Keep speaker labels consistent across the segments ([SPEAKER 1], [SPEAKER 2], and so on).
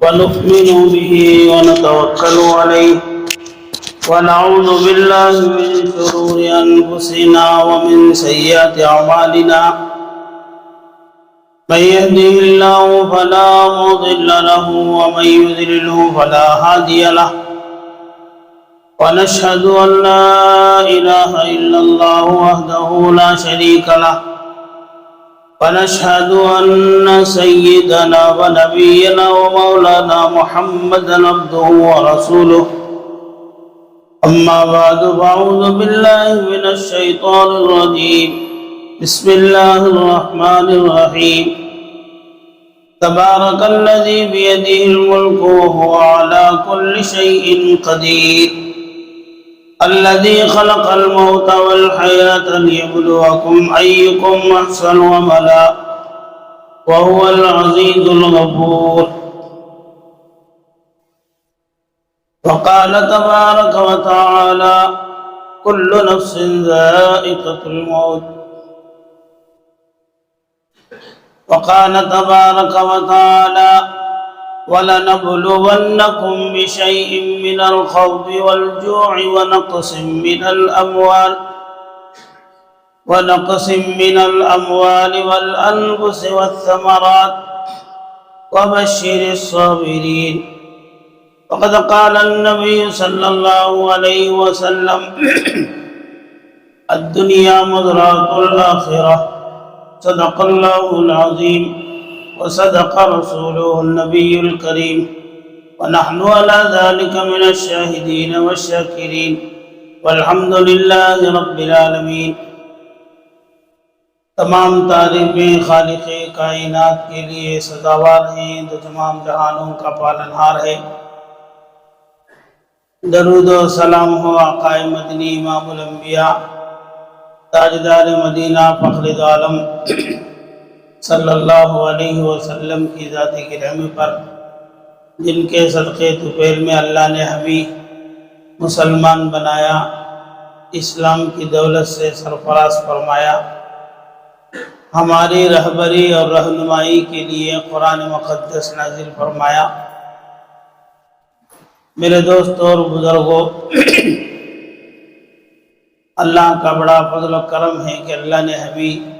[SPEAKER 1] ونؤمن به ونتوكل عليه ونعوذ بالله من شرور أنفسنا ومن سيئات أعمالنا من يهده الله فلا مضل له ومن يضلله فلا هادي له ونشهد أن لا إله إلا الله وحده لا شريك له ونشهد أن سيدنا ونبينا ومولانا محمدا عبده ورسوله أما بعد فأعوذ بالله من الشيطان الرجيم بسم الله الرحمن الرحيم تبارك الذي بيده الملك وهو على كل شيء قدير الذي خلق الموت والحياة ليبلوكم أيكم أحسن عملا وهو العزيز الغفور وقال تبارك وتعالى كل نفس ذائقة الموت وقال تبارك وتعالى ولنبلونكم بشيء من الخوف والجوع ونقص من الأموال والأنفس والثمرات وبشر الصابرين وقد قال النبي صلى الله عليه وسلم الدنيا مزرعة الآخرة صدق الله العظيم وصدق رسوله النبي الكريم ونحن على ذلك من الشاهدين والشاكرين والحمد لله رب العالمين۔ تمام تعریفیں خالق کائنات کے لیے سزاوار ہیں جو تمام جہانوں کا پالنہار ہے۔ درود و سلام ہو آقا مدنی امام الانبیاء تاجدار مدینہ فخر دو عالم صلی اللہ علیہ وسلم کی ذات گرامی پر، جن کے صدقے طفیل میں اللہ نے ہمیں مسلمان بنایا، اسلام کی دولت سے سرفراز فرمایا، ہماری رہبری اور رہنمائی کے لیے قرآن مقدس نازل فرمایا۔ میرے دوستوں اور بزرگوں، اللہ کا بڑا فضل و کرم ہے کہ اللہ نے ہمیں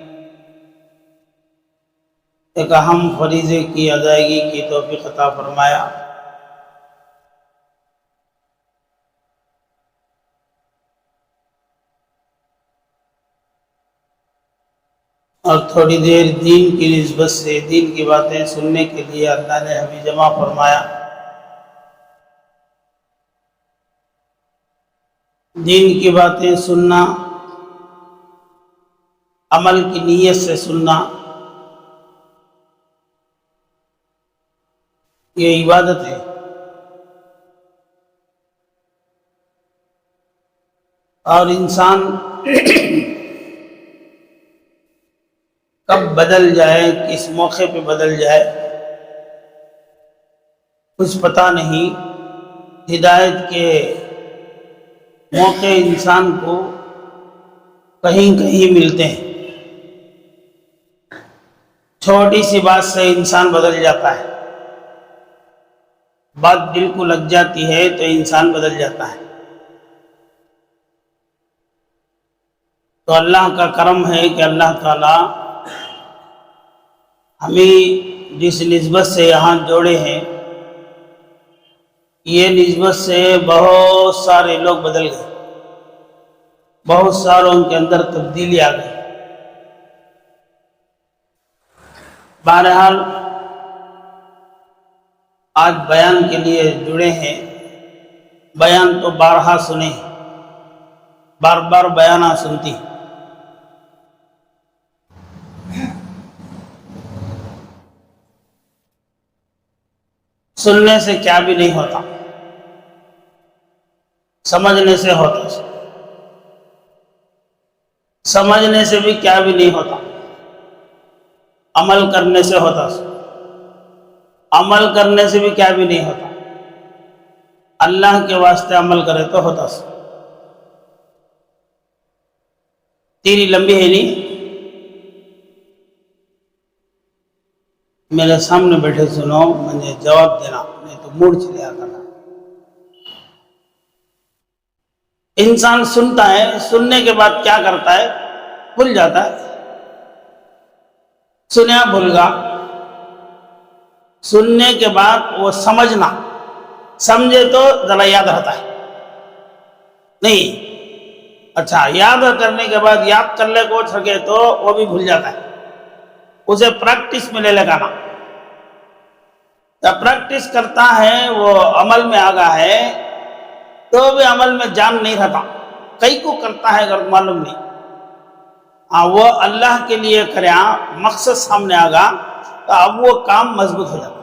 [SPEAKER 1] ایک اہم فریضے کی ادائیگی کی توفیق عطا فرمایا۔ اور تھوڑی دیر دین کی نسبت سے دین کی باتیں سننے کے لیے اللہ نے ہمیں جمع فرمایا۔ دین کی باتیں سننا، عمل کی نیت سے سننا، یہ عبادت ہے۔ اور انسان کب بدل جائے، کس موقع پہ بدل جائے، کچھ پتہ نہیں۔ ہدایت کے موقع انسان کو کہیں کہیں ملتے ہیں۔ چھوٹی سی بات سے انسان بدل جاتا ہے، بات دل کو لگ جاتی ہے تو انسان بدل جاتا ہے۔ تو اللہ کا کرم ہے کہ اللہ تعالی ہمیں جس نسبت سے یہاں جوڑے ہیں، یہ نسبت سے بہت سارے لوگ بدل گئے، بہت ساروں کے اندر تبدیلی آ گئی۔ بہرحال آج بیان کے لیے جڑے ہیں۔ بیان تو بارہا سنے، بار بار بیانہ سنتی، سننے سے کیا بھی نہیں ہوتا، سمجھنے سے ہوتا، سمجھنے سے بھی کیا بھی نہیں ہوتا، عمل کرنے سے ہوتا، عمل کرنے سے بھی کیا بھی نہیں ہوتا، اللہ کے واسطے عمل کرے تو ہوتا۔ تیری لمبی ہے نہیں، میرے سامنے بیٹھے سنو، مجھے جواب دینا، نہیں تو موڈ چلے آتا نا۔ انسان سنتا ہے، سننے کے بعد کیا کرتا ہے؟ بھول جاتا ہے۔ سنیا بھول گا، سننے کے بعد وہ سمجھنا، سمجھے تو ذرا یاد رہتا ہے نہیں؟ اچھا، یاد کرنے کے بعد یاد کرنے کو سکے تو وہ بھی بھول جاتا ہے، اسے پریکٹس میں لے لگانا۔ جب پریکٹس کرتا ہے، وہ عمل میں آگا ہے تو بھی عمل میں جان نہیں رہتا، کئی کو کرتا ہے اگر معلوم نہیں۔ وہ اللہ کے لیے کرے، مقصد سامنے آگا تو اب وہ کام مضبوط ہو جاتا،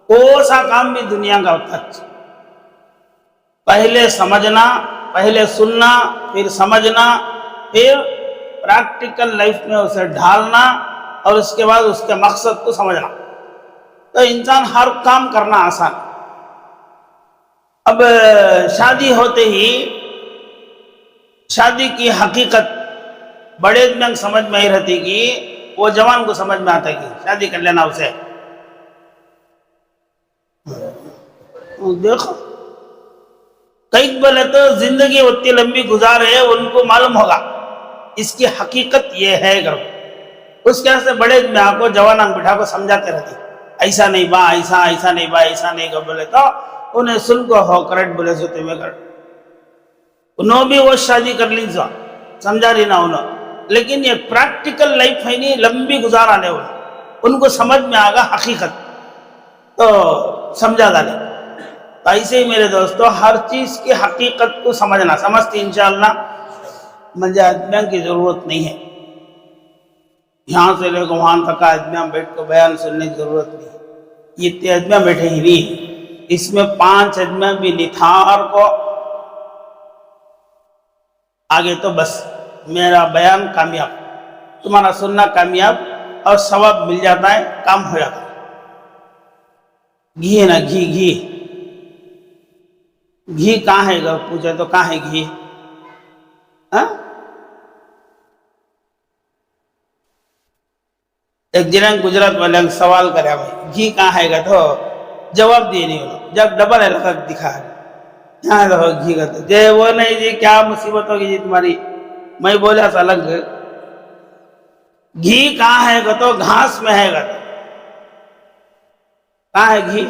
[SPEAKER 1] کوئی سا کام بھی دنیا کا ہوتا ہے۔ پہلے سمجھنا، پہلے سننا، پھر سمجھنا، پھر پریکٹیکل لائف میں اسے ڈھالنا، اور اس کے بعد اس کے مقصد کو سمجھنا، تو انسان ہر کام کرنا آسان۔ اب شادی ہوتے ہی شادی کی حقیقت بڑے دن سمجھ میں ہی رہتی کہ وہ جوان کو سمجھ میں آتا ہے کہ شادی کر لینا اسے۔ دیکھو کئی بولے تو زندگی اتنی لمبی گزارے، ان کو معلوم ہوگا اس کی حقیقت یہ ہے۔ اس کے سے بڑے میں آپ کو جوان بٹھا کو سمجھاتے رہتی، ایسا نہیں با، ایسا ایسا نہیں با، ایسا نہیں کا بولے تو انہیں سن کو ہو کریکٹ بولے سو تمہیں کر، انہوں بھی وہ شادی کر لی سو، سمجھا رہی نا انہوں۔ لیکن یہ پریکٹیکل لائف ہے نہیں، لمبی گزارا لے ان کو سمجھ میں آگا حقیقت تو سمجھا ڈالے۔ تو ایسے ہی میرے دوستو ہر چیز کی حقیقت کو سمجھنا، سمجھتی انشاءاللہ مجھے ادمیان کی ضرورت نہیں ہے، یہاں سے لے کو وہاں تک ادمیان بیٹھ کو بیان سننے کی ضرورت نہیں ہے۔ یہ اتنے ادمیان بیٹھے ہی نہیں، اس میں 5 ادمیان بھی نتھار کو آگے تو بس میرا بیان کامیاب، تمہارا سننا کامیاب، اور ثواب مل جاتا ہے، کام ہو جاتا ہے۔ گھی ہے نا، گھی کہاں ہے گا پوچھے تو کہاں ہے گھی؟ ایک جنہیں گجرات والے سوال کرے گھی کہاں ہے گا تو جواب دیے نہیں انہوں، جب ڈبل ہے لگا دکھا ہے یہاں دیکھو گھی کا تو جے وہ نہیں جی کیا مصیبت ہوگی جی تمہاری، میں بولا سا الگ گھی کہاں ہے گا تو گھاس میں ہے گا، کہاں ہے گھی؟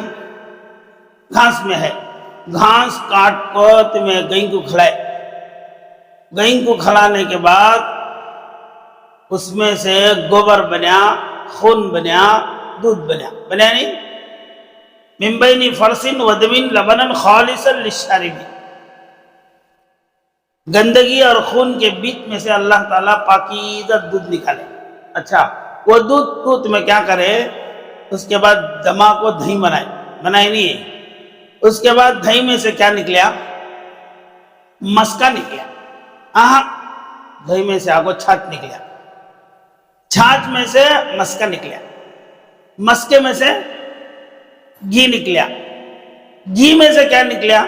[SPEAKER 1] گھاس میں ہے۔ گھاس کاٹ کو تمہیں گائیں کو کھلائے، گائیں کو کھلانے کے بعد اس میں سے گوبر بنیا، خون بنیا، دودھ بنیا، بنیا نہیں؟ من بین فرث ودم لبنا خالصا للشاربین، گندگی اور خون کے بیچ میں سے اللہ تعالیٰ پاکیزہ دودھ نکالے۔ اچھا، وہ دودھ کو تمہیں کیا کرے؟ اس کے بعد دما کو دہی بنائے نہیں ہے، اس کے بعد دہی میں سے کیا نکلیا؟ مسکا نکلیا، دہی میں سے آگو چھاچ نکلیا، چھاچ میں سے مسکا نکلیا، مسکے میں سے گھی نکلیا، گھی میں سے کیا نکلیا؟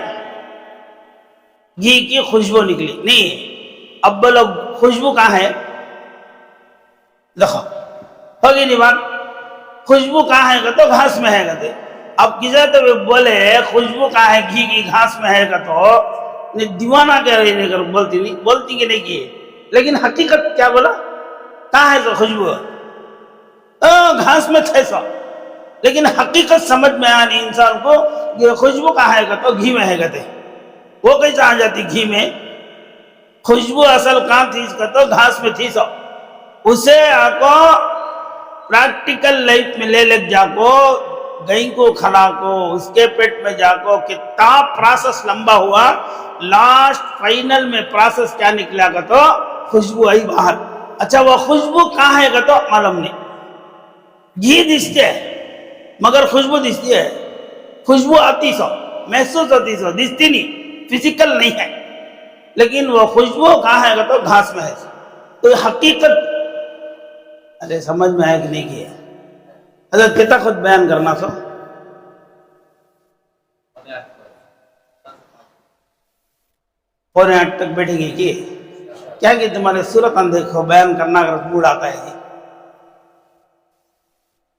[SPEAKER 1] گھی کی خوشبو نکلی نہیں؟ اب بولو خوشبو کہاں ہے؟ دیکھو ہوگی نہیں بات، خوشبو کہاں ہے گا تو گھاس میں ہے گا تھے۔ اب کسی تو بولے خوشبو کہاں ہے گھی کی گھاس میں ہے گا تو دیوانہ کہہ رہی نہیں، بولتی کہ نہیں کی، لیکن حقیقت کیا بولا؟ کہاں ہے تو خوشبو گھاس میں تھے سو، لیکن حقیقت سمجھ میں آنی انسان کو یہ خوشبو کہاں ہے گا تو گھی میں ہے گا تھے۔ وہ کیسا آ جاتی گھی میں؟ خوشبو اصل کہاں تھی اس کا تو گھاس میں تھی سو، اسے آکو پریکٹیکل لائف میں لے لگ جا کو، گائیں کو کھلا کو، اس کے پیٹ میں جا کو، کتنا پروسیس لمبا ہوا، لاسٹ فائنل میں پروسیس کیا نکلا گا تو خوشبو آئی باہر۔ اچھا، وہ خوشبو کہاں ہے گا تو معلوم نہیں، گھی دستے ہے مگر خوشبو دستی ہے، خوشبو آتی سو، محسوس ہوتی سو، دستی نہیں، فزیکل نہیں ہے، لیکن وہ خوشبو کہاں ہے گا تو گھاس میں ہے۔ تو حقیقت ارے سمجھ میں آئے کہ نہیں کی ہے؟ حضرت کتا خود بیان کرنا سو پونے 8 تک بیٹھے گی کی کیا کہ تمہارے صورت دیکھو بیان کرنا اگر موڈ آتا ہے جی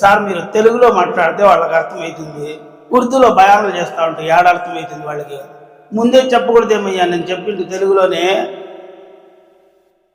[SPEAKER 1] సార్ మీరు తెలుగులో మాట్లాడితే వాళ్ళకి అర్థమవుతుంది, ఉర్దూలో బయానాలు చేస్తూ ఉంటే ఏడ అర్థమవుతుంది వాళ్ళకి, ముందే చెప్పకూడదేమయ్యా, నేను చెప్పింది తెలుగులోనే।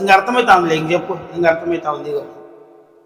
[SPEAKER 1] ఇంక అర్థమైతా ఉంది, ఇంక చెప్పు, ఇంక అర్థమైతా ఉంది।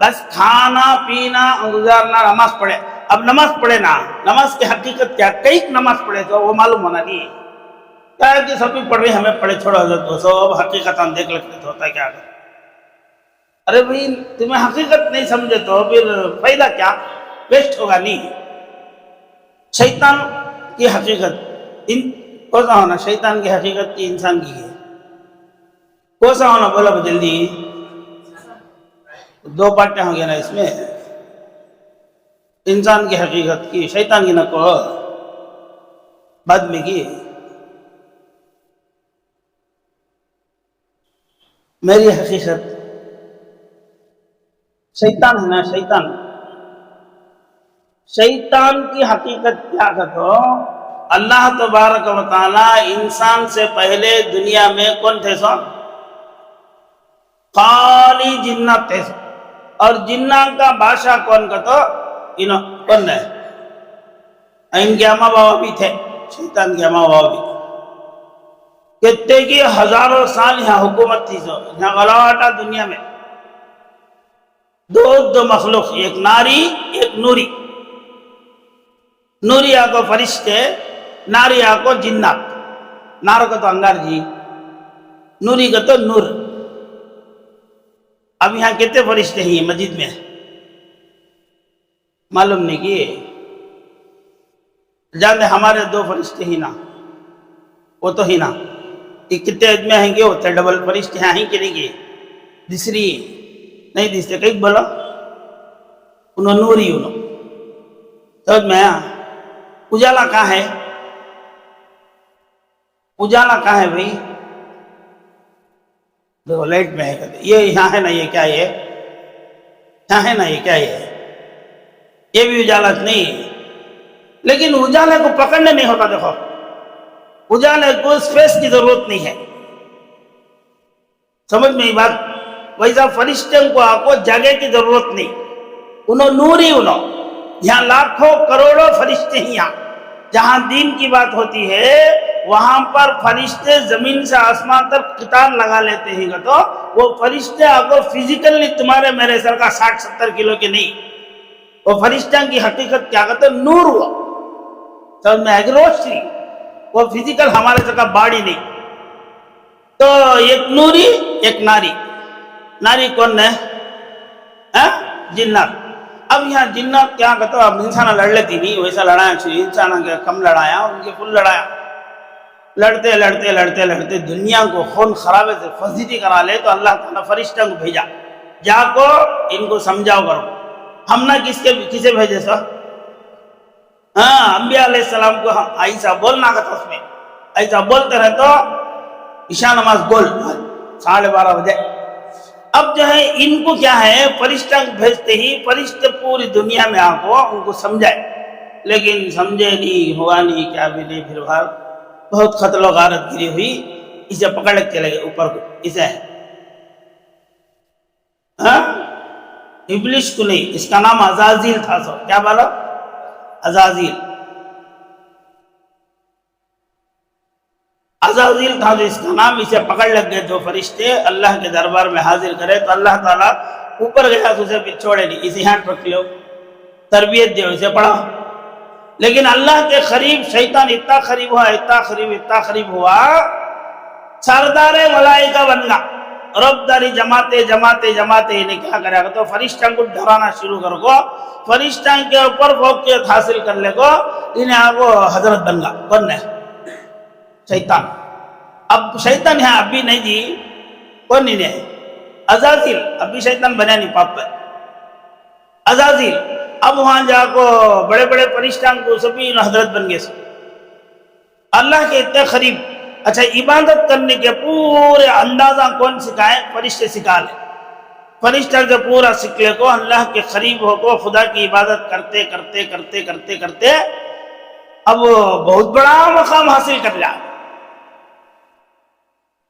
[SPEAKER 1] بس کھانا پینا گزارنا، نماز پڑھے. اب نماز پڑھے نا، نماز کی حقیقت کیا؟ کئی نماز پڑھے تو وہ معلوم ہونا نہیں. کیا ہے کہ سبھی پڑھ رہے ہمیں پڑھے چھوڑا حضرت 200، اب حقیقت ہم دیکھ لیتے تو ہوتا ہے کیا. ارے بھائی تمہیں حقیقت نہیں سمجھے تو پھر فائدہ کیا؟ ویسٹ ہوگا نہیں. شیطان کی حقیقت کوسا ہونا؟ شیطان کی حقیقت کی انسان کی ہے کوسا ہونا؟ بولا جلدی. دو پارٹیاں ہو گیا نا اس میں. انسان کی حقیقت کی، شیطان کی نہ کو بعد میں کی. میری حقیقت شیطان ہے نا. شیطان کی حقیقت کیا کہو؟ اللہ تبارک و تعالی انسان سے پہلے دنیا میں کون تھے؟ سو خالی جنات تھے. اور جنات کا بادشاہ کون کہتا؟ کون ہے؟ ان کے اماں بابا بھی تھے، شیطان کے اماں بابا بھی. کہتے کہ ہزاروں سال یہاں حکومت تھی. سو یہاں غلاٹا دنیا میں دو مخلوق، ایک ناری ایک نوری. نوری آکو فرشتے، ناری آکو جنات. نار کو تو انگار جی، نوری کو تو نور. اب یہاں کتنے فرشتے ہیں مسجد میں؟ معلوم نہیں کیے. جانتے ہمارے 2 فرشتے ہی نا، وہ تو ہی نا. کتنے اجمے ہیں گے ہوتے ڈبل فرشتے ہیں کہ نہیں گے؟ دوسری نہیں دستے کئی بولا انہوں نوری. انہوں سمجھ میں آیا؟ اجالا کہاں ہے؟ اجالا کہاں ہے بھائی؟ دیکھو لائٹ میں ہے. یہ یہاں ہے نا. یہ کیا ہے؟ یہاں ہے نا. یہ کیا ہے؟ یہ بھی اجالا نہیں. لیکن اجالے کو پکڑنے نہیں ہوتا. دیکھو اجالے کو اسپیس کی ضرورت نہیں ہے. سمجھ میں یہ بات؟ ویسا فرشتوں کو آپ کو جگہ کی ضرورت نہیں. انہوں نوری. انہوں یہاں لاکھوں کروڑوں فرشتے ہیں. یہاں جہاں دین کی بات ہوتی ہے وہاں پر فرشتے زمین سے آسمان تک قطار لگا لیتے ہیں. تو وہ فرشتے آپ کو فزیکلی تمہارے میرے سر کا 60-70 کلو کے نہیں. وہ فرشتوں کی حقیقت کیا کہتے ہیں؟ نور. ہوا سمجھ میں ہے؟ روشنی. وہ فزیکل ہمارے سر کا باڈی نہیں. تو ایک نوری ایک ناری. ناری کون ہے؟ جنات. اب یہاں جنات کیا کہتے ہیں؟ اب انسان لڑ لیتی نہیں، ویسا لڑایا چاہیے. انسان کے کم لڑایا، ان کے فل لڑایا. لڑتے لڑتے لڑتے لڑتے دنیا کو خون خرابے سے فضیتی کرا لے تو اللہ تعالیٰ فرشتوں کو بھیجا، جا کو ان کو سمجھاؤ کرو. ہم نہ کسے بھیجے سو؟ انبیاء علیہ السلام کو ایسا بولنا کا تھا. اس میں ایسا بولتے رہے تو عشاء نماز بول 12:30 بجے. اب جو ہے ان کو کیا ہے؟ فرشتہ بھیجتے ہی فرشتے پوری دنیا میں آ کو ان کو سمجھائے. لیکن سمجھے نہیں، ہوا نہیں، کیا بھی نہیں. پھر بھر بہت قتل و غارت گری ہوئی. اسے پکڑ کے چلے گئے اوپر کو. اسے ابلیس کو نہیں، اس کا نام عزازیل تھا. سو کیا بولا؟ عزازیل. عزازیل تھا جو اس کا نام. اسے پکڑ لگ گئے 2 فرشتے اللہ کے دربار میں حاضر کرے تو اللہ تعالیٰ اوپر گیا تو اسے پھر چھوڑے نہیں. اسے ہینڈ رکھ لو، تربیت دو، اسے پڑھا. لیکن اللہ کے قریب شیطان اتنا قریب ہوا، اتنا قریب ہوا، سردار ملائکہ بن گیا. رب داری جماتے انہیں کیا کرے گا؟ تو فرشتوں کو ڈرانا شروع کر کو، فرشتوں کے اوپر فوقیت حاصل کر لے کو. انہیں آگو حضرت بن گیا. کون ہے؟ شیطان. اب شیطان یہاں ابھی نہیں جی. کون نہیں ہے؟ عزازیل. ابھی شیطان بنا نہیں پاپ پر. عزازیل اب وہاں جا کو بڑے بڑے فرشتوں کو سبھی حضرت بن گئے. اللہ کے اتنے قریب. اچھا عبادت کرنے کے پورے اندازہ کون سکھائے؟ فرشتے سکھا لے. فرشتہ جو پورا سکھ لے کو اللہ کے قریب ہو کو خدا کی عبادت کرتے کرتے کرتے کرتے کرتے اب بہت بڑا مقام حاصل کر لیا.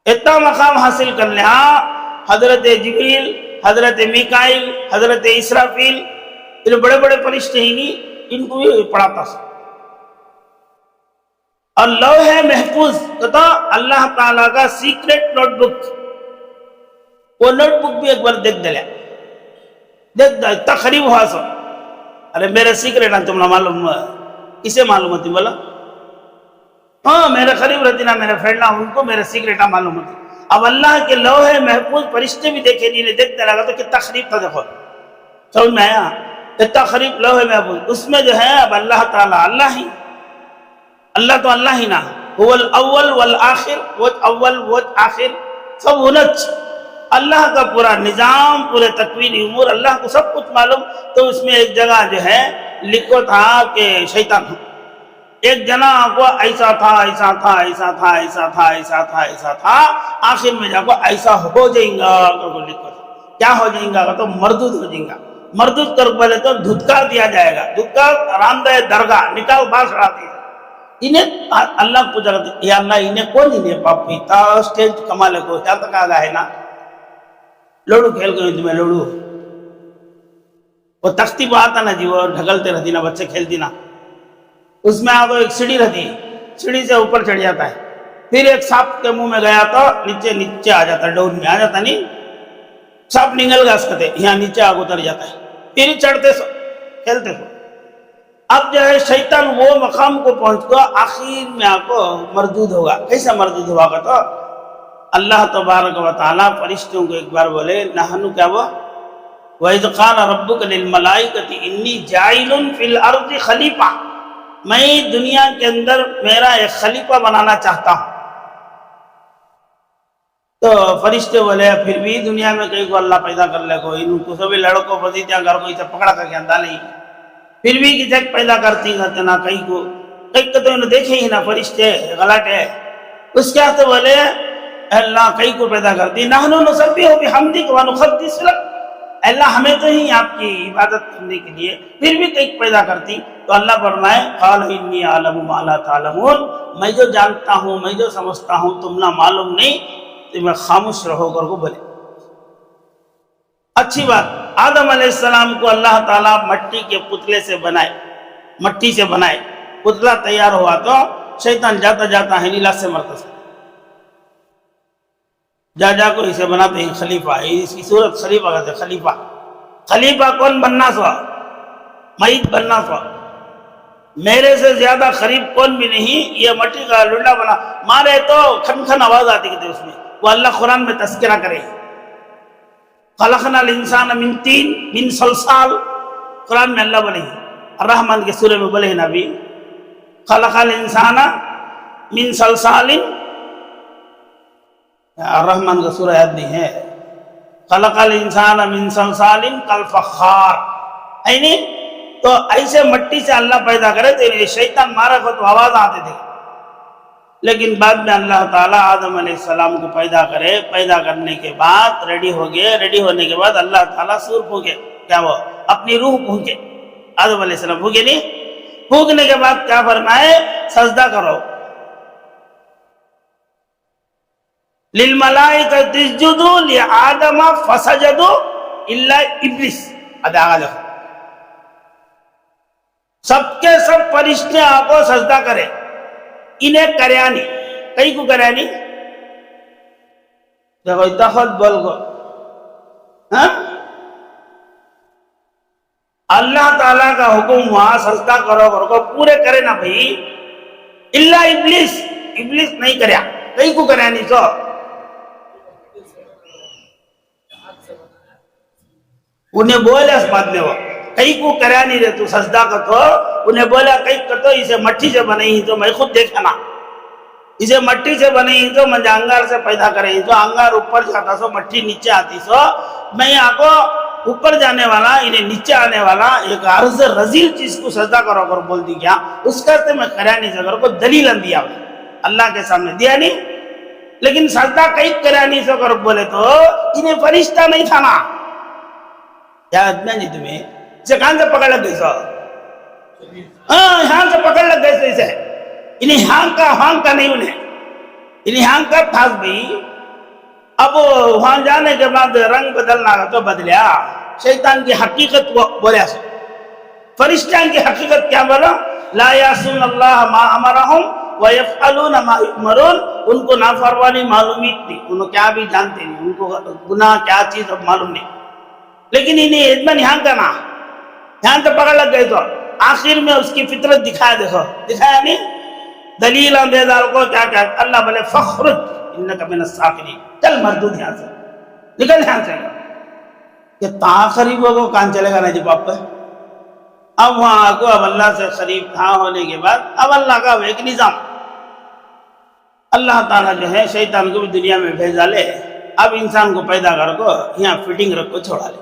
[SPEAKER 1] اتنا مقام حاصل کر لیا حضرت جبریل، حضرت میکائیل، حضرت اسرافیل، یہ بڑے بڑے فرشتے ہی نہیں، ان کو بھی پڑھاتا سا. اور لوح محفوظ کہتا اللہ تعالیٰ کا سیکریٹ نوٹ بک. وہ نوٹ بک بھی ایک بار دیکھ دلیا. دیکھ اتنا قریب ہوا سو. ارے میرے سیکرٹ ہے تمہیں معلوم ہے. کسے معلوم ہوتی بولا؟ ہاں میرے قریب رہتی نا میرے فرینڈ نا ان کو میرے سیکرٹ معلوم ہوتی. اب اللہ کے لوح محفوظ فرشتے بھی دیکھے نہیں دیکھتے لگا تو کتنا قریب تھا. دیکھو سمجھ میں آیا؟ اتنا قریب لوح محفوظ اس میں جو ہے اب اللہ تعالیٰ اللہ ہی اللہ تو اللہ ہی نا هو الاول والآخر وہ اول وہ آخر سب انچ اللہ کا پورا نظام پورے تکوینی امور اللہ کو سب کچھ معلوم. تو اس میں ایک جگہ جو ہے لکھو تھا کہ شیطان ایک جنا کو ایسا تھا ایسا تھا ایسا تھا ایسا تھا ایسا تھا ایسا تھا آخر میں جا کو ایسا ہو جائیں گا تو لکھو تھا. کیا ہو جائیں گا تو مردود ہو جائیں گا. مردود کر پہلے تو دھتکار دیا جائے گا. دھتکار آرامدہ درگاہ نکال باہر چڑھاتی ہے. انہیں اللہ پوچھا کرتے یا اللہ انہیں کون انہیں پاپی تا سٹیج کمالے کو کیا تک آگا ہے نا لوڑو کھیل گئے تمہیں لوڑو وہ تختی پہ آتا نا جی وہ ڈھگلتے رہتی نا بچے کھیلتی نا اس میں آگو ایک سیڑھی رہتی سیڑھی سے اوپر چڑھ جاتا ہے. پھر ایک سانپ کے منہ میں گیا تو نیچے نیچے آ جاتا ہے ڈون میں آ جاتا نہیں سانپ نگل گا اس کہتے یہاں نیچے آگ اتر جاتا ہے. پھر چڑھتے سو کھیلتے سو. اب جو ہے شیطان وہ مقام کو پہنچ گا آخر میں آپ کو مردود ہوگا. کیسا مردود ہوگا تو اللہ تبارک و تعالیٰ فرشتوں کو ایک بار بولے نحنو کیا وہ وَإِذْ قَالَ رَبُّكَ لِلْمَلَائِكَةِ إِنِّي جَاعِلٌ فِي الْأَرْضِ خلیفہ میں دنیا کے اندر میرا ایک خلیفہ بنانا چاہتا ہوں. تو فرشتے بولے پھر بھی دنیا میں کئی کو اللہ پیدا کر لے کو ان کو سبھی لڑکوں پسیتیاں گھر کو اسے پکڑا کر کے اندھا نہیں پھر بھی کسی پیدا کرتی کرتے نا کئی کو تو انہیں دیکھے ہی نا فرشتے غلط ہے. اس کے ہاتھ بولے اللہ کئی کو پیدا کرتی نحنو نسبح بحمدک ونقدس لک اللہ ہمیں تو ہی آپ کی عبادت کرنے کے لیے پھر بھی کئی پیدا کرتی. تو اللہ فرمائے قال انی اعلم ما لا تعلمون میں جو جانتا ہوں میں جو سمجھتا ہوں تم نہ معلوم نہیں تو میں خاموش رہو کر کو بولے. اچھی بات آدم علیہ السلام کو اللہ تعالیٰ مٹی کے پتلے سے بنائے مٹی سے بنائے پتلا تیار ہوا تو شیطان جاتا جاتا ہے نیلا سے مرتا سے جا کو اسے بناتے ہیں خلیفہ. اس کی صورت خلیفہ کہتے ہیں. خلیفہ خلیفہ کون بننا سوا میت بننا سوا میرے سے زیادہ قریب کون بھی نہیں. یہ مٹی کا لنڈا بنا مارے تو کھن کھن آواز آتی کہتے اس میں وہ اللہ قرآن میں تذکرہ کرے خلقنا الانسان من تین من صلصال قرآن میں اللہ بولے الرحمن کے سورہ میں بولے نبی خلق الانسان من صلصال الرحمن کا سورہ یاد نہیں ہے خلق الانسان من صلصال کالفخار ہے نہیں. تو ایسے مٹی سے اللہ پیدا کرے تو شیطان مارا کو تو آواز آتے تھے لیکن بعد میں اللہ تعالیٰ آدم علیہ السلام کو پیدا کرے. پیدا کرنے کے بعد ریڈی ہو گئے. ریڈی ہونے کے بعد اللہ تعالیٰ سور پھونکے کیا وہ اپنی روح پھونکے. آدم علیہ السلام پھونکے نہیں. پھونکنے کے بعد کیا فرمائے سجدہ کرو للملائکۃ اسجدوا لآدم فسجدوا الا ابلیس. اب آگا دیکھو سب کے سب فرشتے آپ کو سجدہ کرے انہیں کریانی کئی کو کریانی دیکھو اتنا خود بول کو ہاں اللہ تعالیٰ کا حکم ہوا سجدہ کرو کو پورے کرے نا بھائی الا ابلیس. ابلیس نہیں کریا کئی کو کریانی سو انہیں بولے اس بات میں وہ کئی کو کریا نہیں رہے تو سجدہ کا تو انہیں بولا کئی کتو اسے مٹی سے بنائی تو میں خود دیکھا نا اسے مٹی سے بنائی تو میں انگار سے پیدا کریں تو انگار اوپر جاتا سو مٹی نیچے آتی سو میں یہاں کو اوپر جانے والا انہیں نیچے آنے والا ایک عرض رزیل چیز کو سجدہ کرو کر بول دی گیا اس کرتے میں کریا نہیں سکر کو دلیل دیا اللہ کے سامنے دیا نہیں. لیکن سجدہ کئی کریا نہیں سکر بولے تو انہیں فرشتہ نہیں تھا نا یاد نہیں تمہیں اسے کہاں سے پکڑ لگ گئی سو ہاں یہاں سے پکڑ لگ گئے اسے انہیں ہانگ کا نہیں انہیں ہانگ کا تھا بھائی. اب وہاں جانے کے بعد رنگ بدلنا تو بدلیا شیطان کی حقیقت بولیا سو فرشتان کی حقیقت کیا بولا لا یعصون اللہ ما امرہم ویفعلون ما یؤمرون. ان کو نافرمانی معلوم ہی نہیں ان کو کیا بھی جانتے نہیں ان کو گناہ کیا چیز اب معلوم نہیں. لیکن انہیں ادمن یہاں کا نا یہاں تو پکڑ لگ گئے تو آخر میں اس کی فطرت دکھایا، دیکھو دکھایا نہیں دلیل دے دار کو کیا کیا اللہ بولے فخرج انک من الساخرین، چل مردود یہاں سے نکل یہاں سے. کہ قریبوں کو کہاں چلے گا نا جی باپ. اب وہاں کو اب اللہ سے قریب تھا ہونے کے بعد اب اللہ کا ایک نظام، اللہ تعالیٰ جو ہے شیطان کو بھی دنیا میں بھیجا لے، اب انسان کو پیدا کر کو یہاں فٹنگ رکھ کو چھوڑا لے.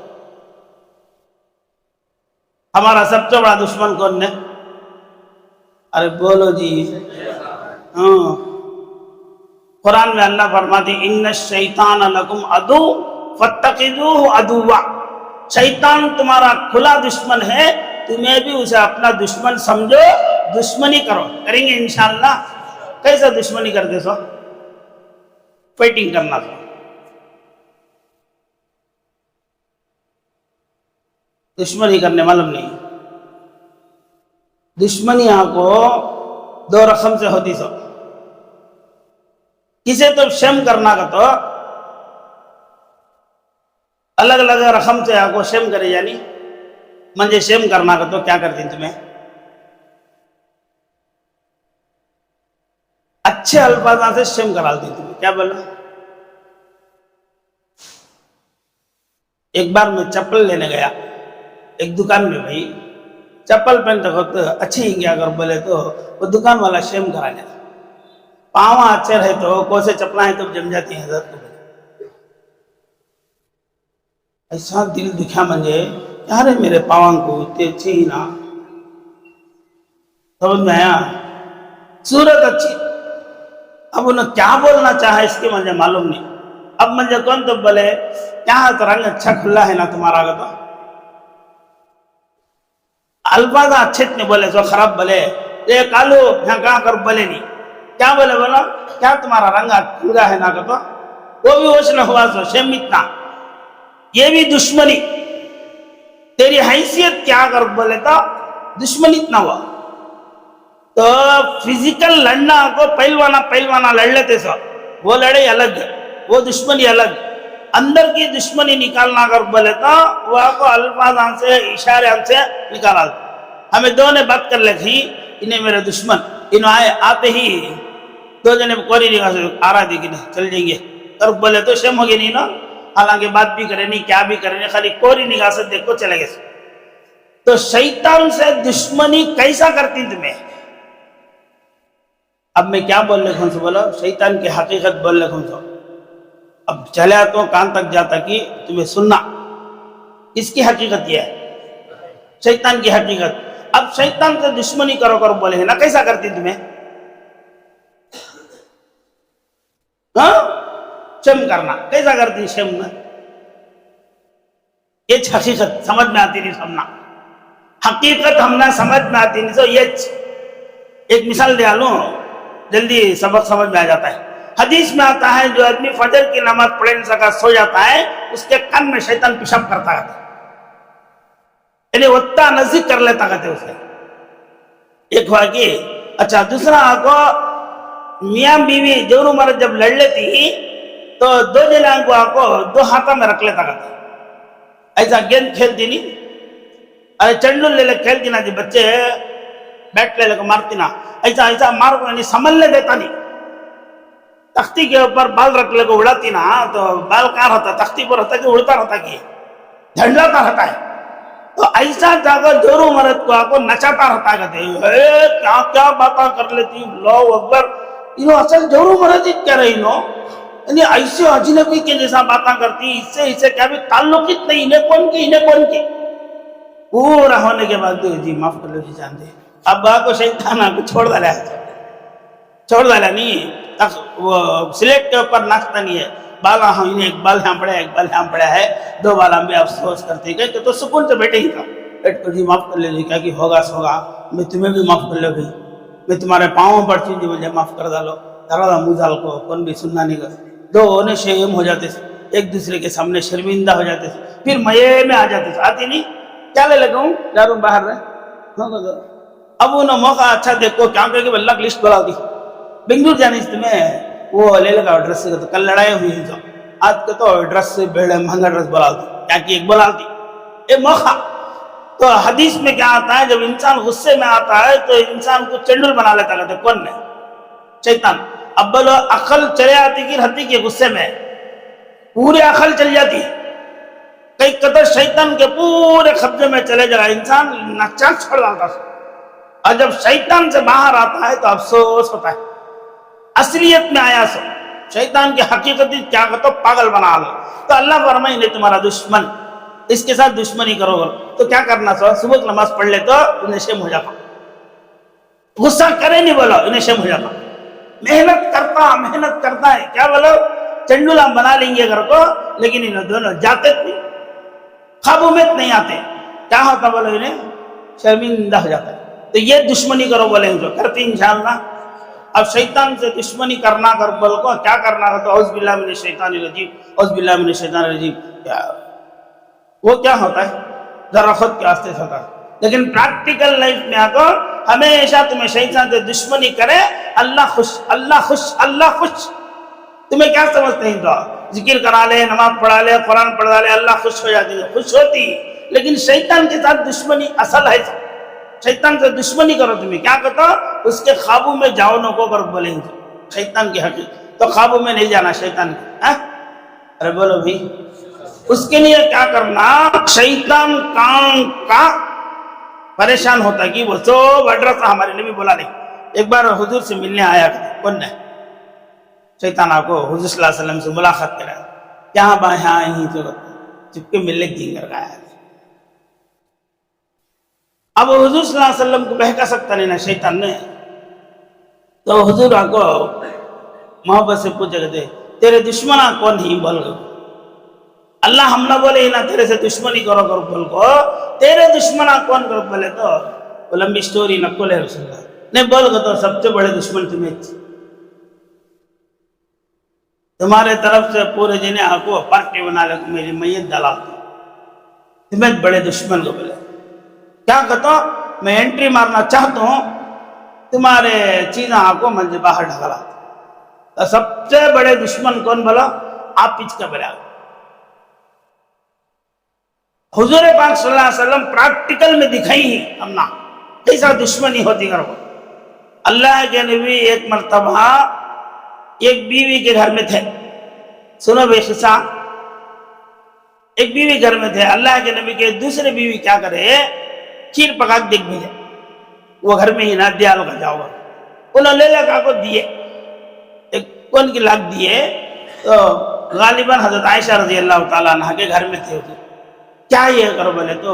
[SPEAKER 1] ہمارا سب سے بڑا دشمن کون ہے؟ ارے بولو جی. ہاں قرآن میں اللہ فرماتے ان الشیطان لکم عدو فاتخذوہ عدوا، شیطان تمہارا کھلا دشمن ہے، تمہیں بھی اسے اپنا دشمن سمجھو، دشمنی کرو. کریں گے انشاءاللہ. کیسا دشمنی کرتے سو؟ فائٹنگ کرنا سو. دشمنی کرنے معلوم نہیں. دشمنی آپ کو دو رقم سے ہوتی سو. کسے تو شم کرنا کا تو الگ الگ رقم سے آپ کو شم کرے، یعنی منجھے شم کرنا کا تو کیا کرتی تمہیں اچھے الفاظوں سے شم کرا دی تمہیں. کیا بولا؟ ایک بار میں چپل لینے گیا ایک دکان میں، بھائی چپل پہنتے وقت اچھی ہی کیا اگر بولے تو وہ دکان والا شیم کرانے تھا. پاؤں اچھے رہے تو کوسے چپلائیں تو جم جاتی ہیں حضرت کو. ایسا دل دکھا منجھے یار میرے پاؤں کو اتنے اچھی ہی نا. سمجھ میں آیا صورت اچھی. اب انہیں کیا بولنا چاہا اس کے مجھے معلوم نہیں. اب مجھے کون تو بولے کیا تو رنگ اچھا کھلا ہے نا تمہارا کا، تو الفاظ اچھے اتنے بولے سو خراب بولے یہ کالو یہاں کہاں کر بولے نہیں. کیا بولے بولا کیا تمہارا رنگ کھلا ہے نا کا، تو وہ بھی وشن ہوا سو شیم اتنا. یہ بھی دشمنی. تیری حیثیت کیا کر بولے تو دشمنی اتنا ہوا. تو فزیکل لڑنا کو پہلوانا لڑ لیتے سو، وہ لڑے الگ، وہ دشمنی الگ. اندر کی دشمنی نکالنا کر بولے تو وہ کو الفاظ سے اشارے سے نکالا. ہمیں دو نے بات کر لی تھی انہیں میرے دشمن انہوں آتے ہی دو جنے کوری نگاہ سے آ رہا تھی کہ نہیں چل جائیں گے اور بولے تو شم ہوگی نہیں نا. حالانکہ بات بھی کرے نہیں کیا بھی کرے نہیں، خالی کوری نگاہ سے دیکھو چلے گئے. تو شیطان سے دشمنی کیسا کرتی تمہیں؟ اب میں کیا بولنے کون سے بولا شیطان کی حقیقت بولنے کون سے. اب چلے تو کان تک جاتا کہ تمہیں سننا اس کی حقیقت یہ ہے شیطان کی حقیقت. اب شیطان سے دشمنی کرو کرو بولے نا کیسا کرتی تمہیں؟ ہاں شم کرنا کیسا کرتی شم میں؟ یہ حقیقت سمجھ میں آتی نہیں. سمنا حقیقت ہم نہ سمجھ میں آتی نہیں. سو یہ ایک مثال دیا لوں جلدی سبق سمجھ میں آ جاتا ہے. حدیث میں آتا ہے جو آدمی فجر کی نماز پڑھ نہیں سکا سو جاتا ہے اس کے کان میں شیطان پیشاب کرتا ہے، یعنی اتنا نزدیک کر لیتا کہتے اسے. ایک ہوا کہ اچھا. دوسرا کو میاں بیوی دونوں مرد جب لڑ لیتی تو دو جنے کو دو ہاتھوں میں رکھ لیتا کہتے. ایسا گیند کھیلتی نہیں، ارے چنڈول لے لے کھیلتی نا جی بچے بیٹ لے لے کو مارتی نا، ایسا ایسا مار کو نہیں سنبھلنے دیتا نہیں. تختی کے اوپر بال رکھ لے کو اڑاتی نا تو بال کہاں رہتا تختی پر رہتا کہ اڑتا رہتا کہ جھنڈاتا رہتا ہے. تو ایسا جاگر دونوں مرد کو آکو نچاتا رہتا کہتے کیا کیا باتاں کر لیتی. اللہ اکبر. انہوں اصل دونوں مرد کہہ رہے یعنی ایسے اجنبی کے جیسا باتاں کرتی. اس سے کیا بھی تعلقیت نہیں، انہیں کون کی پورا ہونے کے بعد جی معاف کر لو جی جانتے. اب کو شیطان آپ کو چھوڑ ڈالا نہیں. وہ سلیٹ کے اوپر ناچتا نہیں ہے. بالا ہم انہیں ایک بال یہاں پڑا ایک بال یہاں پڑا ہے، دو بال ہم بھی افسوس کرتے گئے کہ تو سکون سے بیٹھے ہی تھا. بیٹھ کر جی معاف کر لے جی کیا کہ ہوگا سوگا. میں تمہیں بھی معاف کر لو بھائی، میں تمہارے پاؤں پڑتی جی مجھے معاف کر ڈالو. درادا موزال کو کون بھی سننا نہیں کر. دو انہیں شیم ہو جاتے تھے ایک دوسرے کے سامنے شرمندہ ہو جاتے تھے. پھر مئے میں آ جاتے تھے. آتی نہیں کیا لے لگا ہوں جاروں باہر رہے. اب انہوں موقع اچھا دیکھو کیا کہ اللہ کی لسٹ بلا دی بنگلور جانے سے میں وہ لے لگا ڈریس سے. کل لڑائی ہوئی ہے تو آج کے تو ڈریس سے بیڑے مہنگا ڈریس بلا دی کیا کہ ایک بلا دی یہ موقع. تو حدیث میں کیا آتا ہے، جب انسان غصے میں آتا ہے تو انسان کو چنڈول بنا لیتا. کہتے کون نے؟ شیطان. اب بولو عقل چلے آتی کی رہتی کے غصے میں پورے عقل چل جاتی. کئی قدر شیطان کے پورے قبضے میں چلے جائے انسان نقشہ چھوڑ ڈالتا. اور جب شیطان سے باہر آتا ہے تو افسوس ہوتا ہے. اصلیت میں آیا سو شیطان کی حقیقت کیا کہتا پاگل بنا لو. تو اللہ فرمائے نہیں تمہارا دشمن، اس کے ساتھ دشمنی کرو گے تو کیا کرنا سو؟ صبح کی نماز پڑھ لے تو انہیں شیم ہو جاتا. غصہ کرے نہیں بولو انہیں شیم ہو جاتا. محنت کرتا ہے کیا بولو چنڈول ہم بنا لیں گے گھر کو، لیکن انہیں دونوں جاتے نہیں، قابو میں نہیں آتے. کیا ہوتا بولو انہیں شرمندہ ہو جاتا ہے. تو یہ دشمنی کرو بولے جو کرتی انشاءاللہ. اب شیطان سے دشمنی کرنا کر بول کو کیا کرنا ہے تو اعوذ باللہ من الشیطان الرجیم، اعوذ باللہ من الشیطان الرجیم. وہ کیا ہوتا ہے ذرا خود کے واسطے ہوتا ہے. لیکن پریکٹیکل لائف میں آ کر ہمیشہ تمہیں شیطان سے دشمنی کرے اللہ خوش، اللہ خوش، اللہ خوش. تمہیں کیا سمجھتے ہیں؟ تو ذکر کرا لے، نماز پڑھا لے، قرآن پڑھا لے، اللہ خوش ہو جاتی ہے، خوش ہوتی. لیکن شیطان کے ساتھ دشمنی اصل ہے. شیطان سے دشمنی کرو. تمہیں کیا کہتا اس کے قابو میں جاؤ نہ کو کر بولیں گے شیطان کی حقیقت. تو قابو میں نہیں جانا شیطان کے. ارے بولو بھائی اس کے لیے کیا کرنا؟ شیطان کام کا پریشان ہوتا کہ وہ سب ایڈریس ہمارے نبی بولا نہیں. ایک بار حضور سے ملنے آیا کون نے؟ شیطان آپ کو حضور صلی اللہ علیہ وسلم سے ملاقات کرا. یہاں یہاں یہیں تو چپ کے ملنے دین کر گیا. اب حضور صلی اللہ علیہ وسلم کو بہکا سکتا نہیں نا شیطان نے. تو حضور آپ کو محبت سے پوچھے گئے تیرے دشمن کون ہی بول گئے. اللہ ہم نہ بولے نہ تیرے سے دشمنی کرو کرو بول کو تیرے دشمن کون کرو بولے تو وہ لمبی سٹوری نقل ہے رسول اللہ نہیں بول گئے. تو سب سے بڑے دشمن تمہیں تمہارے طرف سے پورے جنہیں آپ کو پارٹی بنا لے میری میت ڈالا تمہیں بڑے دشمن کو بولے. کیا کہتا میں انٹری مارنا چاہتا ہوں تمہارے چیزیں آپ کو منزل باہر ڈھکلا. تو سب سے بڑے دشمن کون بولا؟ آپ پیچھ کا بلا. حضور پاک صلی اللہ علیہ وسلم پریکٹیکل میں دکھائی ہی ہم نا کیسا دشمنی ہوتی کرو. اللہ کے نبی ایک مرتبہ ایک بیوی کے گھر میں تھے. سنو بے قصہ. ایک بیوی گھر میں تھے. اللہ کے نبی کے دوسرے بیوی کیا کرے کھیر پکا کے دیکھ بھیجے. وہ گھر میں ہی نہ دیالو کا جاؤ گا. انہوں نے لے کا کو دیے ایک کون کی لاکھ دیے. تو غالباً حضرت عائشہ رضی اللہ تعالیٰ عنہ کے گھر میں تھے. کیا یہ کرو بولے تو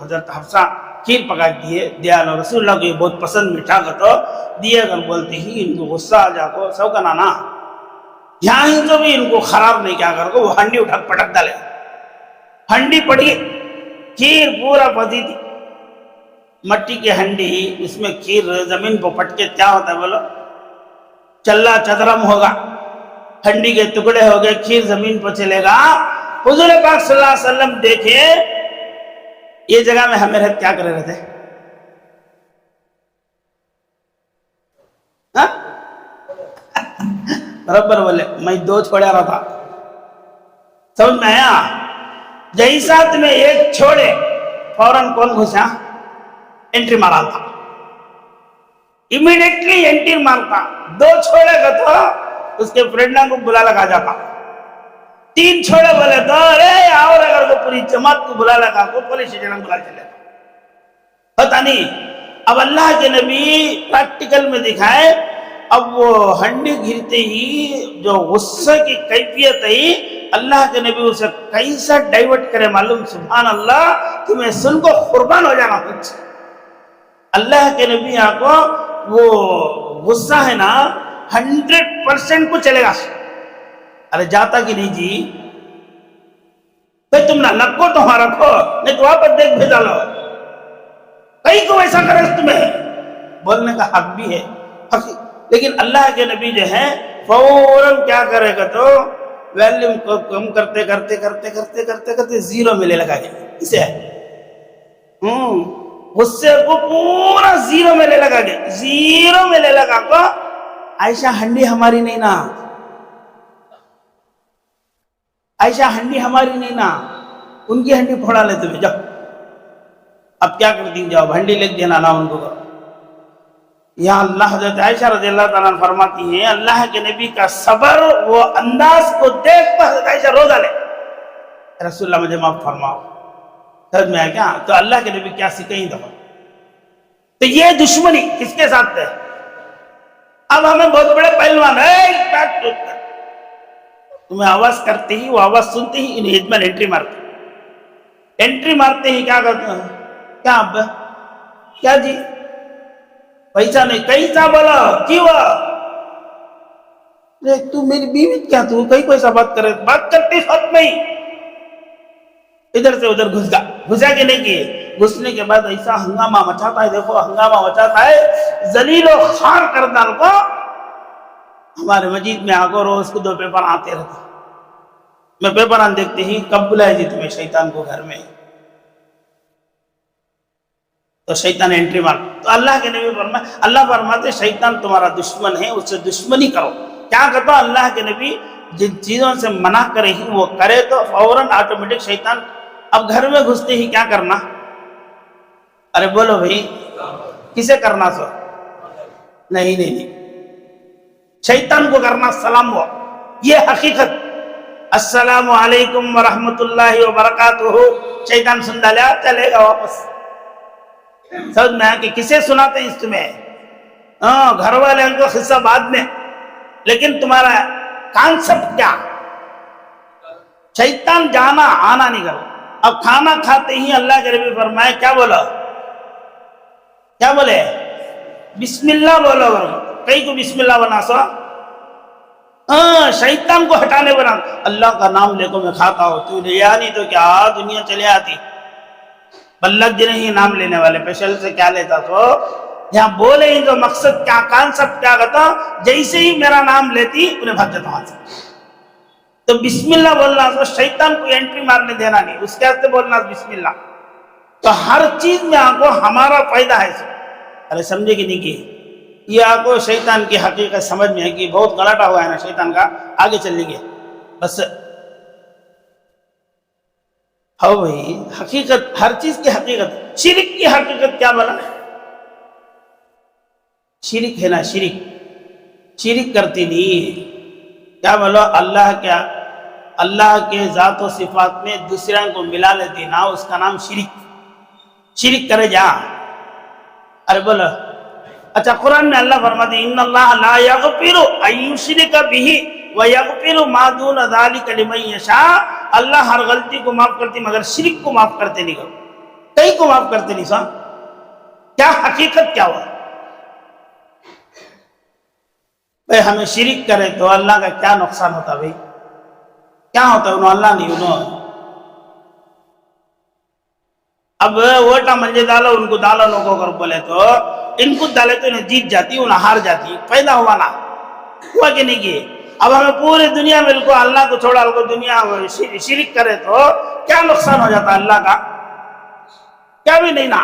[SPEAKER 1] حضرت حفصہ کھیر پکا دیے دیالو. رسول اللہ کو یہ بہت پسند میٹھا کا تو دیے کر بولتے ہی ان کو غصہ آ جا کو سو کا نانا یہاں ہی تو بھی ان کو خراب نہیں کیا کر کو وہ ہنڈی اٹھا پٹک ڈالے. ہنڈی پڑی کھیر پورا پتی تھی مٹی کی ہنڈی. اس میں کھیر زمین پہ پٹکے کیا ہوتا ہے بولو چلا چدرم ہوگا. ہنڈی کے ٹکڑے ہو گئے کھیر زمین پہ چلے گا. حضور پاک صلی اللہ علیہ وسلم دیکھے یہ جگہ میں ہمیں رہتے کیا کرے رہتے برابر بولے میں دو چھوڑا رہا تھا. سمجھ میں آیا؟ جیسا تمہیں ایک چھوڑے فوراً کون گھسا انٹری مارا تھا. امیڈیٹلی انٹری مارتا. دو چھوڑے گا تو اس کے فرینڈوں کو بلا لگا جاتا. تین چھوڑے بولے تو اور اگر تو پوری جماعت کو بلا لگا کو پولیس اسٹیشن بلا چلے پتا نہیں. اب اللہ کے نبی پریکٹیکل میں دکھائے. اب وہ ہنڈی گرتے ہی جو غصے کی کیفیت ہے اللہ کے نبی اسے کیسا ڈائیورٹ کرے معلوم. سبحان اللہ تمہیں سن کو قربان ہو جانا کچھ. اللہ کے نبی آپ کو وہ غصہ ہے نا 100% کو چلے گا. ارے جاتا کہ نہیں جی بھائی تم نہ لکو تو وہاں رکھو نہیں تو واپس دیکھ بھیجا لو. کئی کو ایسا کرے تمہیں بولنے کا حق بھی ہے لیکن اللہ کے نبی جو ہے فوراً کیا کرے گا تو ویلیوم کو کم کرتے کرتے کرتے کرتے کرتے کرتے زیرو میں لے لگا گیا. اسے غصے کو پورا زیرو میں لے لگا گیا. زیرو میں لے لگا کو عائشہ ہنڈی ہماری نہیں نا عائشہ ہنڈی ہماری نہیں نا ان کی ہنڈی پھوڑا لیتے ہوئے جاؤ اب کیا کرتی جاؤ بھنڈی لکھ دینا نا ان کو کرو. یہاں اللہ حضرت عائشہ رضی اللہ تعالیٰ عنہ فرماتی ہیں اللہ کے نبی کا صبر وہ انداز کو دیکھ کر حضرت عائشہ روزہ لے, رسول اللہ مجھے معاف فرماؤ. سمجھ میں آیا کیا؟ تو اللہ کے نبی کیا سکھیں دفعہ. تو یہ دشمنی کس کے ساتھ ہے؟ اب ہمیں بہت بڑے پہلوان تمہیں آواز کرتے ہی وہ آواز سنتے ہی انہیں اجمل انٹری مارتے ہی کیا کرتے ہیں؟ کیا اب کیا جی پیسہ نہیں کیسا بولا کیوں تو میری بیوی کیا تو کہیں کوئی سا بات کرے بات کرتے ساتھ میں ہی ادھر سے ادھر گھسا کے نہیں کیے. گھسنے کے بعد ایسا ہنگامہ مچاتا ہے, دیکھو ہنگامہ مچاتا ہے ذلیل و خوار کر ڈال کو. ہمارے مسجد میں آگو روز کو 2 پیپر آتے رہتے, میں پیپر آن دیکھتے ہی کب بلائے جی تمہیں شیطان کو گھر میں, تو شیطان انٹری مار. تو اللہ کے نبی فرمائے اللہ فرماتے شیطان تمہارا دشمن ہے اس سے دشمنی کرو. کیا کہتا اللہ کے نبی جن چیزوں سے منع کرے ہی وہ کرے تو فوراً آٹومیٹک شیطان. اب گھر میں گھستے ہی کیا کرنا؟ ارے بولو بھائی کسے کرنا سو؟ نہیں شیطان کو کرنا سلام ہو. یہ حقیقت. السلام علیکم ورحمت اللہ وبرکاتہ. شیطان سن ڈالیا چلے گا واپس. سمجھ میں کہ کسے سناتے ہیں اس تمہیں؟ گھر والے ان کو قصہ بعد میں, لیکن تمہارا کانسپٹ کیا؟ شیطان جانا آنا نہیں کرو. اب کھانا کھاتے ہی اللہ کے نبی فرمائے کیا بولو؟ کیا بولے؟ بسم اللہ بولو. کئی کو بسم اللہ بنا سو شیطان کو ہٹانے بنا. اللہ کا نام لے کو میں کھاتا ہوں, تو لیا نہیں تو کیا دنیا چلے آتی. بلک جنہیں ہی نام لینے والے پیشل سے کیا لیتا تو یہاں بولے ہی تو مقصد کیا کانسپٹ کیا کہتا جیسے ہی میرا نام لیتی انہیں بھاگ جاتا وہاں سے. تو بسم اللہ بولنا تو شیطان کو انٹری مارنے دینا نہیں, اس کے ہاتھ سے بولنا بسم اللہ. تو ہر چیز میں آپ کو ہمارا فائدہ ہے. ارے سمجھے کہ نہیں کہ یہ آپ کو شیطان کی حقیقت سمجھ میں ہے کہ بہت غلطہ ہوا ہے نا شیطان کا, آگے چل لیجیے بس. ہاں بھائی حقیقت ہر چیز کی حقیقت. شرک کی حقیقت کیا بولا؟ شرک ہے نا, شرک کرتی نہیں. کیا بولو اللہ کے ذات و صفات میں دوسروں کو ملا لیتی نا, اس کا نام شرک کرے جا. ارے بولو اچھا قرآن میں اللہ فرماتے ہیں ان اللہ لا یغفر ان یشرک بہ ویغفر ما دون ذلک لمن یشاء. اللہ ہر غلطی کو معاف کرتی مگر شرک کو معاف کرتے نہیں. کئی کو معاف کرتے نہیں. سا کیا حقیقت کیا ہوا بھائی؟ ہمیں شرک کرے تو اللہ کا کیا نقصان ہوتا بھائی؟ کیا ہوتا انہوں اللہ نہیں انہوں. اب ووٹا منجے ڈالو ان کو ڈالو لوگوں کو بولے تو ان کو ڈالے تو انہیں جیت جاتی انہیں ہار جاتی. پیدا ہوا نا ہوا کہ نہیں کہ اب ہمیں پوری دنیا میں کو اللہ کو چھوڑا کو دنیا شرک کرے تو کیا نقصان ہو جاتا اللہ کا؟ کیا بھی نہیں نا.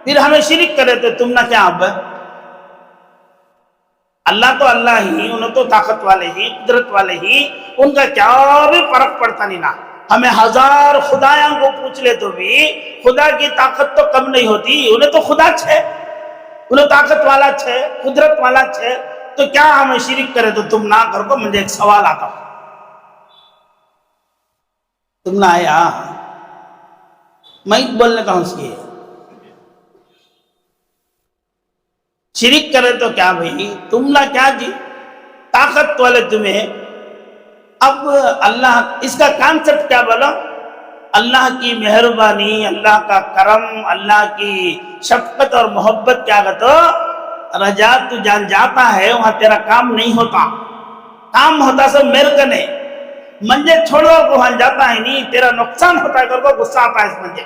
[SPEAKER 1] پھر ہمیں شرک کرے تو تم نہ کیا اب اللہ تو اللہ ہی, انہوں تو طاقت والے ہی قدرت والے ہی, ان کا کیا بھی فرق پڑتا نہیں نا. ہمیں 1000 خدایاں کو پوچھ لے تو بھی خدا کی طاقت تو کم نہیں ہوتی. انہیں تو خدا چھے, انہیں طاقت والا چھے, قدرت والا چھے. تو کیا ہمیں شرک کرے تو تم نہ کر کو. مجھے ایک سوال آتا تم نہ آیا میں بولنے کا ہوں اس کی شرک کرے تو کیا بھائی تم نہ کیا جی طاقت والے تمہیں. اب اللہ اس کا کانسپٹ کیا بولو؟ اللہ کی مہربانی, اللہ کا کرم, اللہ کی شفقت اور محبت کیا کہتا رجا تو جان جاتا ہے وہاں تیرا کام نہیں ہوتا. کام ہوتا سب میرے کنے منجے چھوڑو کو وہاں جاتا ہے نہیں. تیرا نقصان ہوتا ہے کر کو غصہ آتا ہے اس منجے.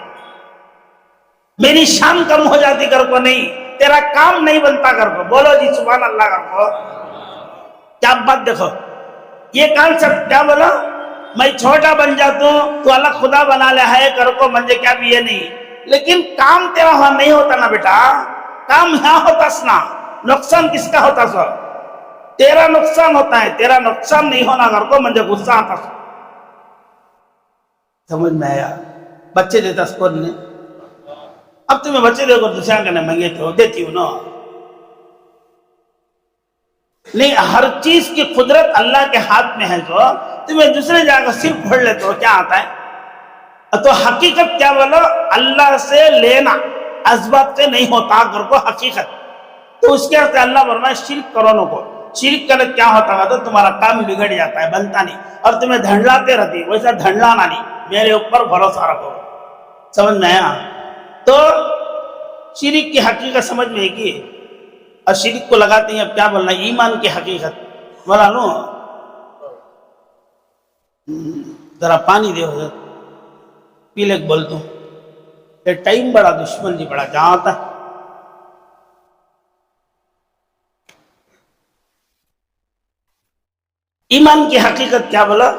[SPEAKER 1] میری شان کم ہو جاتی کر کو نہیں, تیرا کام نہیں بنتا کر کو. بولو جی سبحان اللہ کر کو. کیا بات دیکھو یہ کانسپٹ کیا بولو میں چھوٹا بن جاتا ہوں تو اللہ خدا بنا لے ہے کر کو منجے کیا بھی یہ نہیں. لیکن کام تیرا وہاں نہیں ہوتا نا بیٹا, کام یہاں ہوتا سنا. نقصان کس کا ہوتا سو؟ تیرا نقصان ہوتا ہے. تیرا نقصان نہیں ہونا کر کو منجے غصہ آتا سو. سمجھ میں آیا؟ بچے دیتا اسکول نے اب تمہیں بچے دے کو دوسرا کرنے منگے تو دیتی ہوں نا. نہیں، ہر چیز کی قدرت اللہ کے ہاتھ میں ہے. جو تمہیں دوسرے جگہ صرف پڑھ لیتے ہو کیا آتا ہے. تو حقیقت کیا بولو، اللہ سے لینا اسباب سے نہیں ہوتا کر کو حقیقت. تو اس کے واسطے اللہ فرمائے شرک کرو نہ کو. شرک کرنے کیا ہوتا ہے تو تمہارا کام بگڑ جاتا ہے، بنتا نہیں، اور تمہیں دھنڈلاتے رہتی. ویسا دھنڈلانا نہیں، میرے اوپر بھروسہ رکھو. سمجھ میں آیا؟ تو شرک کی حقیقت سمجھ میں ہے کہ اور شرک کو لگاتے ہیں. اب کیا بولنا، ایمان کی حقیقت بولا نو. ذرا پانی دے ہو پی لے بولتا ہوں. یہ ٹائم بڑا دشمن جی بڑا جہاں آتا ہے. ایمان کی حقیقت کیا بولا،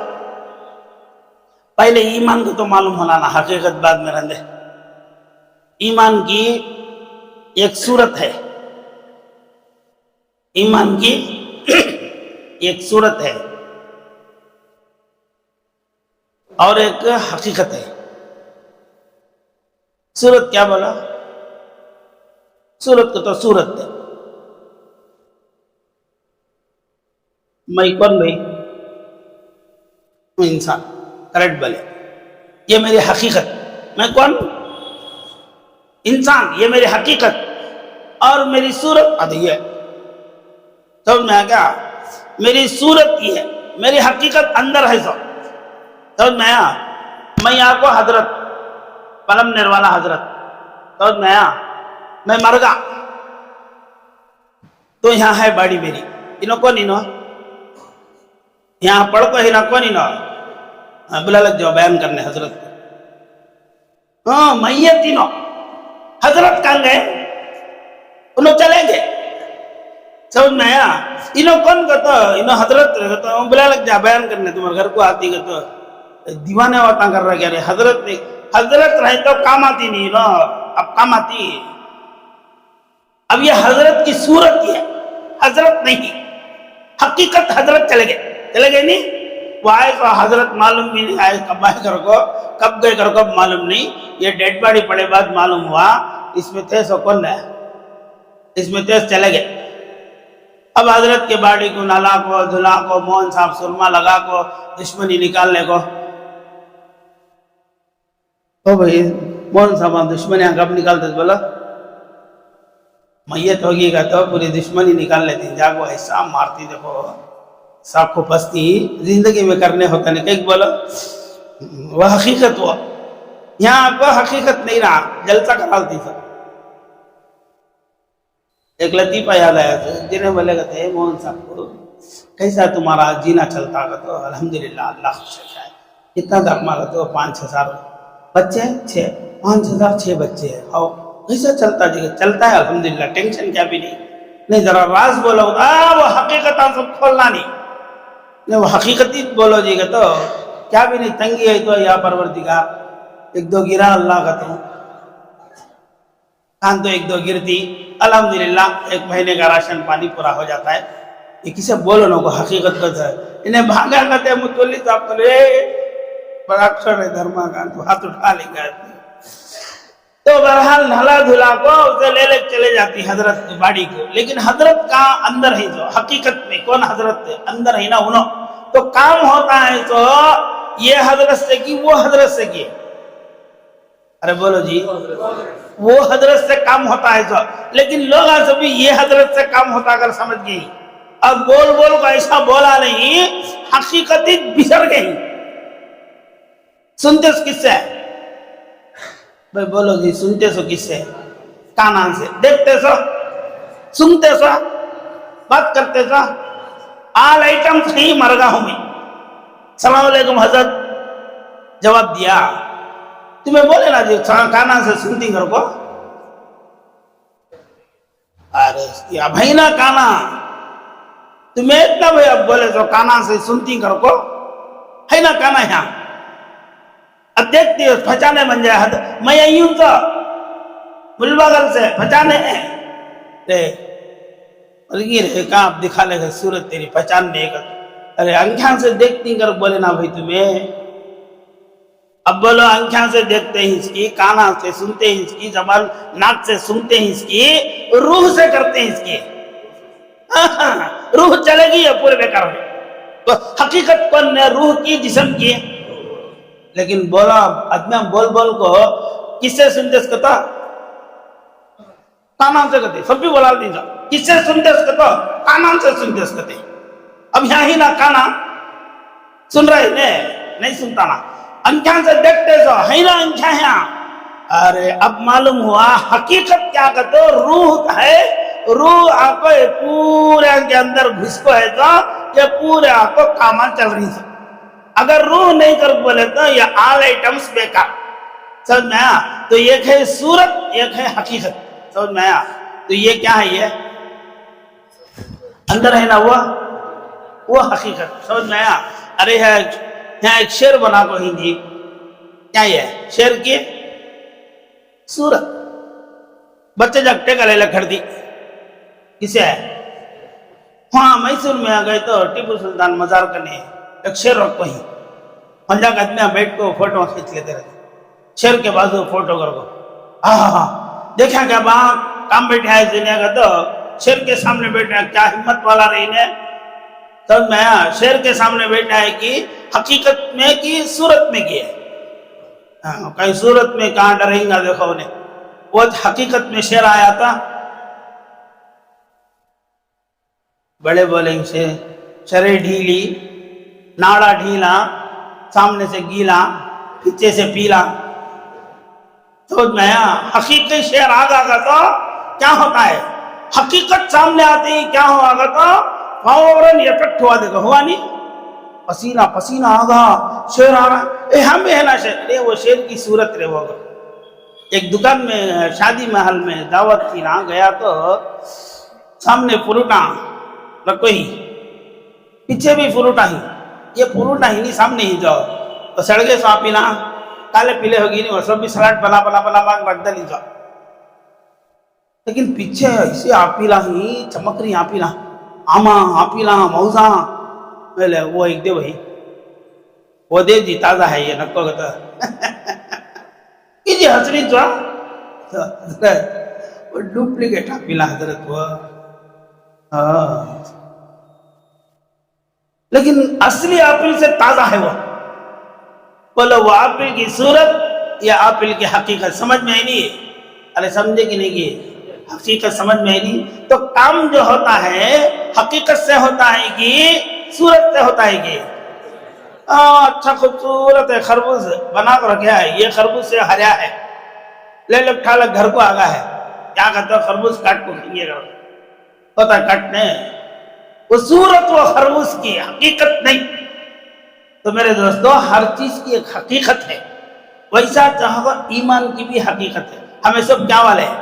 [SPEAKER 1] پہلے ایمان کو تو معلوم ہونا نا، حقیقت بعد میں رہنے. ایمان کی ایک صورت ہے، ایمان کی ایک صورت ہے اور ایک حقیقت ہے. صورت کیا بولا، صورت کو تو صورت ہے. میں کون بھائی، میں انسان، کریکٹ بولے. یہ میری حقیقت. میں کون، انسان. یہ میری حقیقت اور میری صورت ادھی ہے. سمجھ میں آ گیا؟ میری صورت یہ ہے، میری حقیقت اندر ہے. سمجھ میں آیا؟ میں یہاں کو حضرت پلم نروالا حضرت، سمجھ میں آیا؟ میں مر گا تو یہاں ہے باڑی میری. انہوں کو نہیں نو یہاں پڑھ کو ہی نہ کو نہیں نو بلا لگ جاؤ بیان کرنے حضرت. ہاں میت تینوں حضرت کہاں گئے، انہوں چلیں گے. سمجھ میں آیا؟ انہوں کون کہتا، انہوں حضرت کہتا بلا لگ جا بیان کرنے. تمہارے گھر کو آتی کہتا دیوانے ہوتا کر رہا. کیا رہے حضرت نہیں، حضرت رہے تو کام آتی نہیں نا، اب کام آتی. اب یہ حضرت کی صورت یہ ہے، حضرت نہیں. حقیقت حضرت چلے گئے نہیں. وہ آئے تو حضرت معلوم بھی نہیں آئے، کب آئے کر کو کب گئے کر کو معلوم نہیں. یہ ڈیڈ باڈی پڑے بعد معلوم ہوا اس میں تھے سو کون ہے، اس میں تھے چلے گئے. اب حضرت کے باڈی کو نالا کو دھلا کو موہن صاحب سرما لگا کو دشمنی نکالنے کو. او بھائی موہن صاحب دشمنیاں کب نکالتے بولا، میت ہوگی گا تو پوری دشمنی نکال لیتی. جاگو ایسا مارتی دیکھو سب کو پستی زندگی میں کرنے ہوتا نہیں. کہیں بولو وہ حقیقت ہوا. یہاں کو حقیقت نہیں رہا، جلسہ کرالتی سب. ایک لطیفہ یاد آیا تھا، جنہیں بولے گا تھے موہن صاحب کو کیسا تمہارا جینا چلتا گا تو الحمدللہ اللہ خوش ہے. کتنا درما گا تو 5-6 سال بچے 5,000 بچے ہیں. اور کیسا چلتا جی، چلتا ہے الحمدللہ، ٹینشن کیا بھی نہیں. ذرا راز بولو وہ حقیقت سب کھولنا نہیں. وہ حقیقتی بولو جی گا تو کیا بھی نہیں. تنگی ہے تو یا پروردگار ایک دو گرا اللہ کا تو کان تو ایک دو گرتی الحمدللہ 1 مہینے کا راشن پانی پورا ہو جاتا ہے. یہ کسے بولو نا کو حقیقت کا ہے. انہیں بھاگا کرتے ہیں متولی صاحب کو لے بڑا اکثر ہے دھرما کا تو ہاتھ اٹھا لے گا. تو بہرحال نھلا دھلا کو اسے لے چلے جاتی حضرت کی باڑی کو. لیکن حضرت کا اندر ہی جو حقیقت میں کون حضرت اندر ہی نہ انہوں تو کام ہوتا ہے. تو یہ حضرت سے کی وہ حضرت سے کی. ارے بولو جی، وہ حضرت سے کام ہوتا ہے. تو لیکن لوگ آج بھی یہ حضرت سے کام ہوتا اگر سمجھ گئی. اب بول کو ایسا بولا نہیں، حقیقت بسر گئی. سنتے کس سے بھائی بولو جی، سنتے سو کس سے؟ کانا سے. دیکھتے سو، سنتے سو، بات کرتے سو. آل آئٹم صحیح مر گا ہوں میں. السلام علیکم حضرت جواب دیا. تمہیں بولے نا جی کانا سے سنتی گھر کو. ارے بھائی نا کانا تمہیں اتنا بھائی اب بولے تو کانا سے سنتی گھر کو ہے نا کانا. یہاں اب دیکھتی ہو پہچانے بن جائے. میں یہی ہوں تو بلباگل سے پہچانے رہے کہاں آپ دکھا لے گا صورت تیری پہچان نہیں کر. ارے انکھان سے دیکھتی کر بولے نا بھائی تمہیں اب بولو آنکھوں سے دیکھتے ہیں اس کی، کانوں سے سنتے ہیں اس کی، زبان ناک سے سنتے ہیں اس کی، روح سے کرتے ہیں اس کی. روح چلے گی یا پورے بیکار ہو. تو حقیقت کون ہے؟ روح کی، جسم کی. لیکن بولا آدمی بول بول کو کس سے سنتے اس کتا؟ کانوں سے کہتے. سب بھی بولا دیجا کس سے سنتے اس کتا؟ کانوں سے سنتے اس کتے. اب یہاں ہی نا کانا سن رہے نہیں سنتا نا. انکھیں سے دیکھتے سو ہے نا انکھیں ہیں. ارے اب معلوم ہوا حقیقت کیا کہتے ہو؟ روح ہے. روح آپ کو پورے کے اندر گھس کو ہے تو یہ پورے آپ کو کاما چل رہی ہے. اگر روح نہیں کر بولے تو یہ آل آئٹمس بیکار. سمجھ میں آیا؟ تو ایک ہے صورت، ایک ہے حقیقت. سمجھ میں آیا؟ تو یہ کیا ہے؟ یہ اندر ہے نا وہ حقیقت. سمجھ میں آیا؟ ارے ہے یہاں ایک شعر بنا کو ہندی، کیا یہ شعر کی صورت. بچے جگتے گلے لکھڑ دی کسے ہے؟ ہاں میسور میں آ گئے تو ٹیپو سلطان مزار کرنے ایک شعر رکھو ہی پنجا قدمیاں بیٹھ کو فوٹو کھینچ لیتے رہتے. شعر کے بازو فوٹو کر کو ہاں دیکھا کیا وہاں کام بیٹھے ہے دنیا کا تو شعر کے سامنے بیٹھا ہے. کیا ہمت والا رہی نے. سمجھ میں آیا؟ شعر کے سامنے بیٹھا ہے کہ حقیقت میں کی صورت میں کی ہے. کہیں صورت میں کہاں ڈریں گا. دیکھو انہیں وہ حقیقت میں شعر آیا تھا. بڑے بولیں سے شرے ڈھیلی ناڑا ڈھیلا، سامنے سے گیلا پیچھے سے پیلا. سمجھ میں آیا؟ حقیقی شعر آگا گا تو کیا ہوتا ہے؟ حقیقت سامنے آتی ہی کیا ہوا گا تو فوراً افیکٹ ہوا. دیکھو ہوا نہیں؟ پسینہ پسینہ آگا شعر آ رہا. ہم ہے نا شعر. ارے وہ شعر کی صورت رہے ہوگا. ایک دکان میں شادی محل میں دعوت تھی نا، گیا تو سامنے فروٹا رکھو ہی، پیچھے بھی فروٹا ہی. یہ فروٹا ہی نہیں سامنے ہی جاؤ تو سڑکے سو آپ پینا کالے پیلے ہوگی نہیں. وہ سب بھی سلاٹ بنا بنا بنا بنا رکھ دے جاؤ. لیکن پیچھے ایسے آپیلا ہی چمک رہی آپیلا آما آپیلا موزا. پہلے وہ ایک دے وہی وہ دے جی تازہ ہے یہ نکو گتا جی حسری جو وہ ڈپلیکیٹ آپیلا حضرت وہ. لیکن اصلی آپل سے تازہ ہے وہ. بولو وہ آپل کی صورت یا آپل کی حقیقت سمجھ میں آئی نہیں؟ ارے سمجھے کہ نہیں کہ حقیقت سمجھ میں آئی نہیں؟ تو کام جو ہوتا ہے حقیقت سے ہوتا ہے کہ صورت سے ہوتا ہے کہ اچھا خوبصورت ہے خربوز بنا کر رکھا ہے. یہ خربوز سے ہریا ہے، لے لے اٹھا لے گھر کو آگا ہے. کیا کہتا ہے؟ خربوز کاٹ کو کھائیں گے. پتہ کاٹنے وہ صورت وہ خربوز کی حقیقت نہیں. تو میرے دوستو ہر چیز کی ایک حقیقت ہے. ویسا چاہو ایمان کی بھی حقیقت ہے. ہمیں سب کیا والے ہیں؟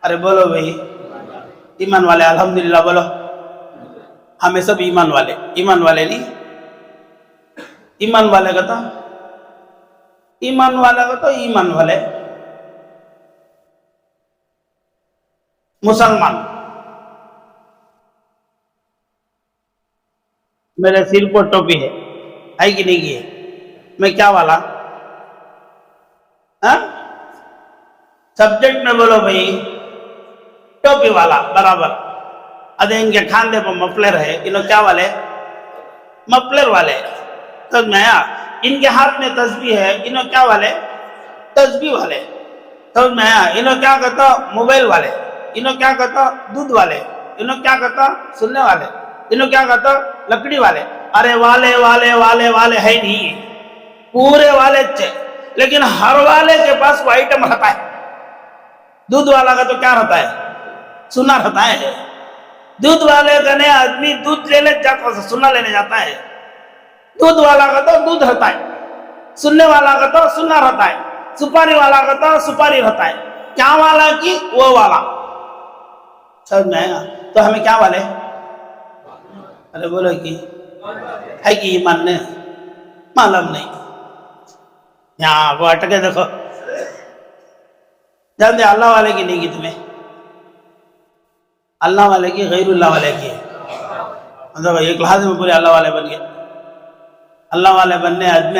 [SPEAKER 1] ارے بولو بھائی ایمان والے. الحمدللہ بولو. ہمیں سب ایمان والے. ایمان والے نہیں، ایمان والے کا تو ایمان والا کا تو ایمان والے مسلمان. میرے سر کو ٹوپی ہے کہ نہیں کی ہے؟ میں کیا والا سبجیکٹ میں بولو بھائی ٹوپی والا برابر. ادھے ان کے کھاندے پر مفلر ہے، انہوں کیا والے؟ مفلر والے. سمجھ میں آیا؟ ان کے ہاتھ میں تسبیح ہے، انہوں کیا والے؟ تسبیح والے. سمجھ میں آیا؟ انہوں کیا کہتا؟ موبائل والے. انہوں کیا کہتا؟ دودھ والے. انہوں کیا کہتا؟ سننے والے. انہوں کیا کہتا؟ لکڑی والے. ارے والے والے والے والے ہے نہیں، پورے والے تھے. لیکن ہر والے کے پاس وہ آئٹم رہتا ہے. دودھ والا کا تو کیا رہتا ہے؟ سنا رہتا ہے. دودھ والے کا نہیں آدمی دودھ لینے جاتا ہے، سنا لینے جاتا ہے. دودھ والا کا تو دودھ رہتا ہے، سننے والا کا تو سننا رہتا ہے. سپاری والا کا تو سپاری رہتا ہے. کیا والا کی وہ والا. سمجھ میں آئے گا؟ تو ہمیں کیا والے؟ ارے بولو کی ہے کہ ایمان نے معلوم نہیں. یہاں وہ اٹکے دیکھو جانتے اللہ والے کی نہیں کی تمہیں؟ اللہ والے کی غیر اللہ والے کی ہے. مطلب ایک لحاظ میں پورے اللہ والے بن گئے. اللہ والے بننے آدمی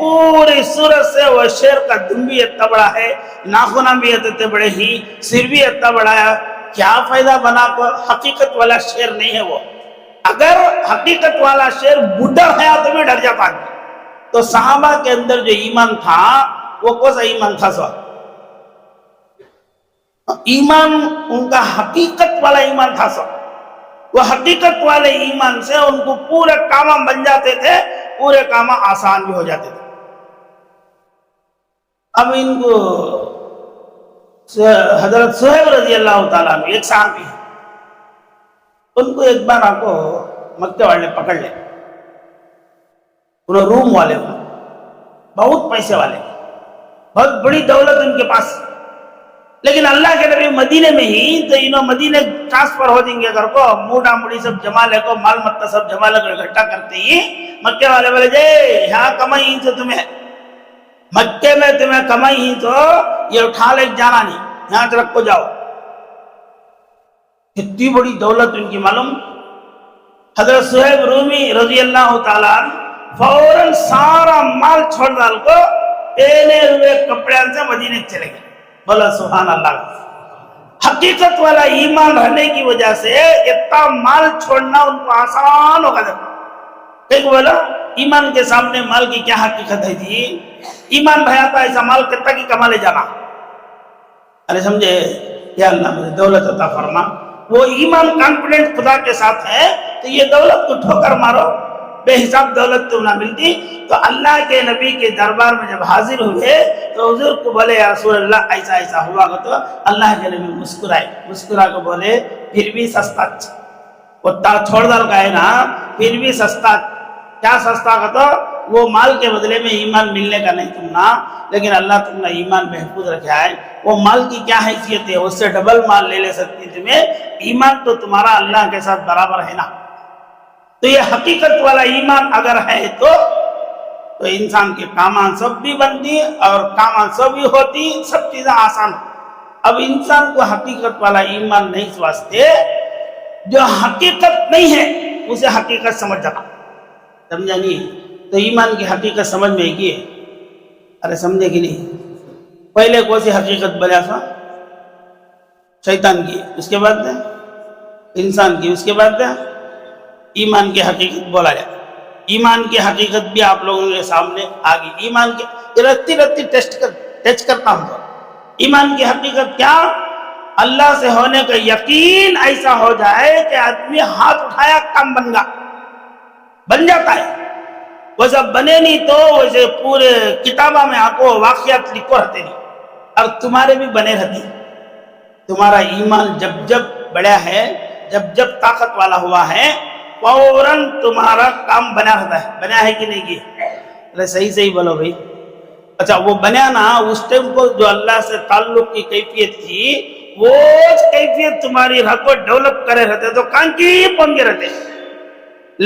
[SPEAKER 1] پوری صورت سے وہ شیر کا دم بھی اتنا بڑا ہے، ناخنا بھی اتنے بڑے ہی، سر بھی اتنا بڑا ہے، کیا فائدہ بنا کو؟ حقیقت والا شیر نہیں ہے وہ۔ اگر حقیقت والا شیر بڈھا ہے تو بھی ڈر جاتا ہے۔ تو صحابہ کے اندر جو ایمان تھا وہ کون سا ایمان تھا؟ سو ایمان ان کا حقیقت والا ایمان تھا۔ سو وہ حقیقت والے ایمان سے ان کو پورے کام بن جاتے تھے، پورے کام آسان بھی ہو جاتے تھے۔ اب ان کو حضرت صہیب رضی اللہ تعالیٰ عنہ ایک صحابی ہے، ان کو ایک بار آپ کو مکے والے پکڑ لے، انہوں روم والے ہوں، بہت پیسے والے، بہت بڑی دولت ان کے پاس، لیکن اللہ کے نبی مدینے میں ہی تو انہوں مدینے ٹرانسفر ہو جائیں گے، گھر کو موڑا موڑی سب جمع لے کو، مال متا سب جمع لے کو اکٹھا کرتے ہی مکے والے بولے جے یہاں کمائی ہی تو تمہیں، مکے میں تمہیں کمائی ہی تو یہ اٹھا لے جانا نہیں، یہاں سے رکھ کو جاؤ۔ اتنی بڑی دولت ان کی معلوم۔ حضرت صہیب رومی رضی اللہ تعالیٰ فوراً سارا مال چھوڑ ڈال کو پہنے ہوئے کپڑے سے مدینے چلے گئے۔ بولا سبحان اللہ۔ حقیقت والا ایمان رہنے کی وجہ سے اتنا مال چھوڑنا ان کو آسان ہوگا۔ ایک بولا ایمان کے سامنے مال کی کیا حقیقت ہے جی؟ ایمان رہا تھا ایسا مال کتنا کی کما لے جانا۔ ارے سمجھے، یا اللہ مجھے دولت عطا فرما۔ وہ ایمان کانفیڈنٹ خدا کے ساتھ ہے تو یہ دولت کو ٹھوکر مارو، بے حساب دولت تو نہ ملتی۔ تو اللہ کے نبی کے دربار میں جب حاضر ہوئے تو حضور کو بولے یا رسول اللہ ایسا ایسا ہوا گا، تو اللہ کے نبی مسکرائے، مسکرا کو بولے پھر بھی سستا وہ چھوڑ دال کا ہے نا، پھر بھی سستا۔ کیا سستا کا؟ تو وہ مال کے بدلے میں ایمان ملنے کا نہیں تم نا، لیکن اللہ تم نے ایمان محفوظ رکھا ہے۔ وہ مال کی کیا حیثیت ہے؟ اس سے ڈبل مال لے سکتی تمہیں، ایمان تو تمہارا اللہ کے ساتھ برابر ہے نا۔ تو یہ حقیقت والا ایمان اگر ہے تو انسان کے کامان سب بھی بنتی اور کامان سب بھی ہوتی، سب چیزیں آسان۔ اب انسان کو حقیقت والا ایمان نہیں سمجھتے، جو حقیقت نہیں ہے اسے حقیقت سمجھ جاتا، سمجھا نہیں؟ تو ایمان کی حقیقت سمجھ میں کی ہے؟ ارے سمجھے کہ نہیں؟ پہلے کون سی حقیقت بلا سا؟ شیطان کی، اس کے بعد انسان کی، اس کے بعد ایمان کی حقیقت بولا جائے۔ ایمان کی حقیقت بھی آپ لوگوں کے سامنے آ گئی۔ ایمان کی رتی ٹچ کرتا ہوں تو ایمان کی حقیقت کیا؟ اللہ سے ہونے کا یقین ایسا ہو جائے کہ آدمی ہاتھ اٹھایا کام بن جاتا ہے۔ ویسا بنے نہیں تو ویسے پورے کتابہ میں آپ کو واقعات لکھو رہتے نہیں، اور تمہارے بھی بنے رہتے۔ تمہارا ایمان جب جب بڑا ہے، جب جب طاقت والا ہوا ہے، فوراً تمہارا کام بنا رہتا ہے۔ بنا ہے کہ نہیں کی؟ ارے صحیح بولو بھائی۔ اچھا وہ بنا نا، اس ٹائم کو جو اللہ سے تعلق کی کیفیت تھی، وہ کیفیت تمہاری رہ کو ڈیولپ کرے رہتے تو کان کی پہنچ کے رہتے۔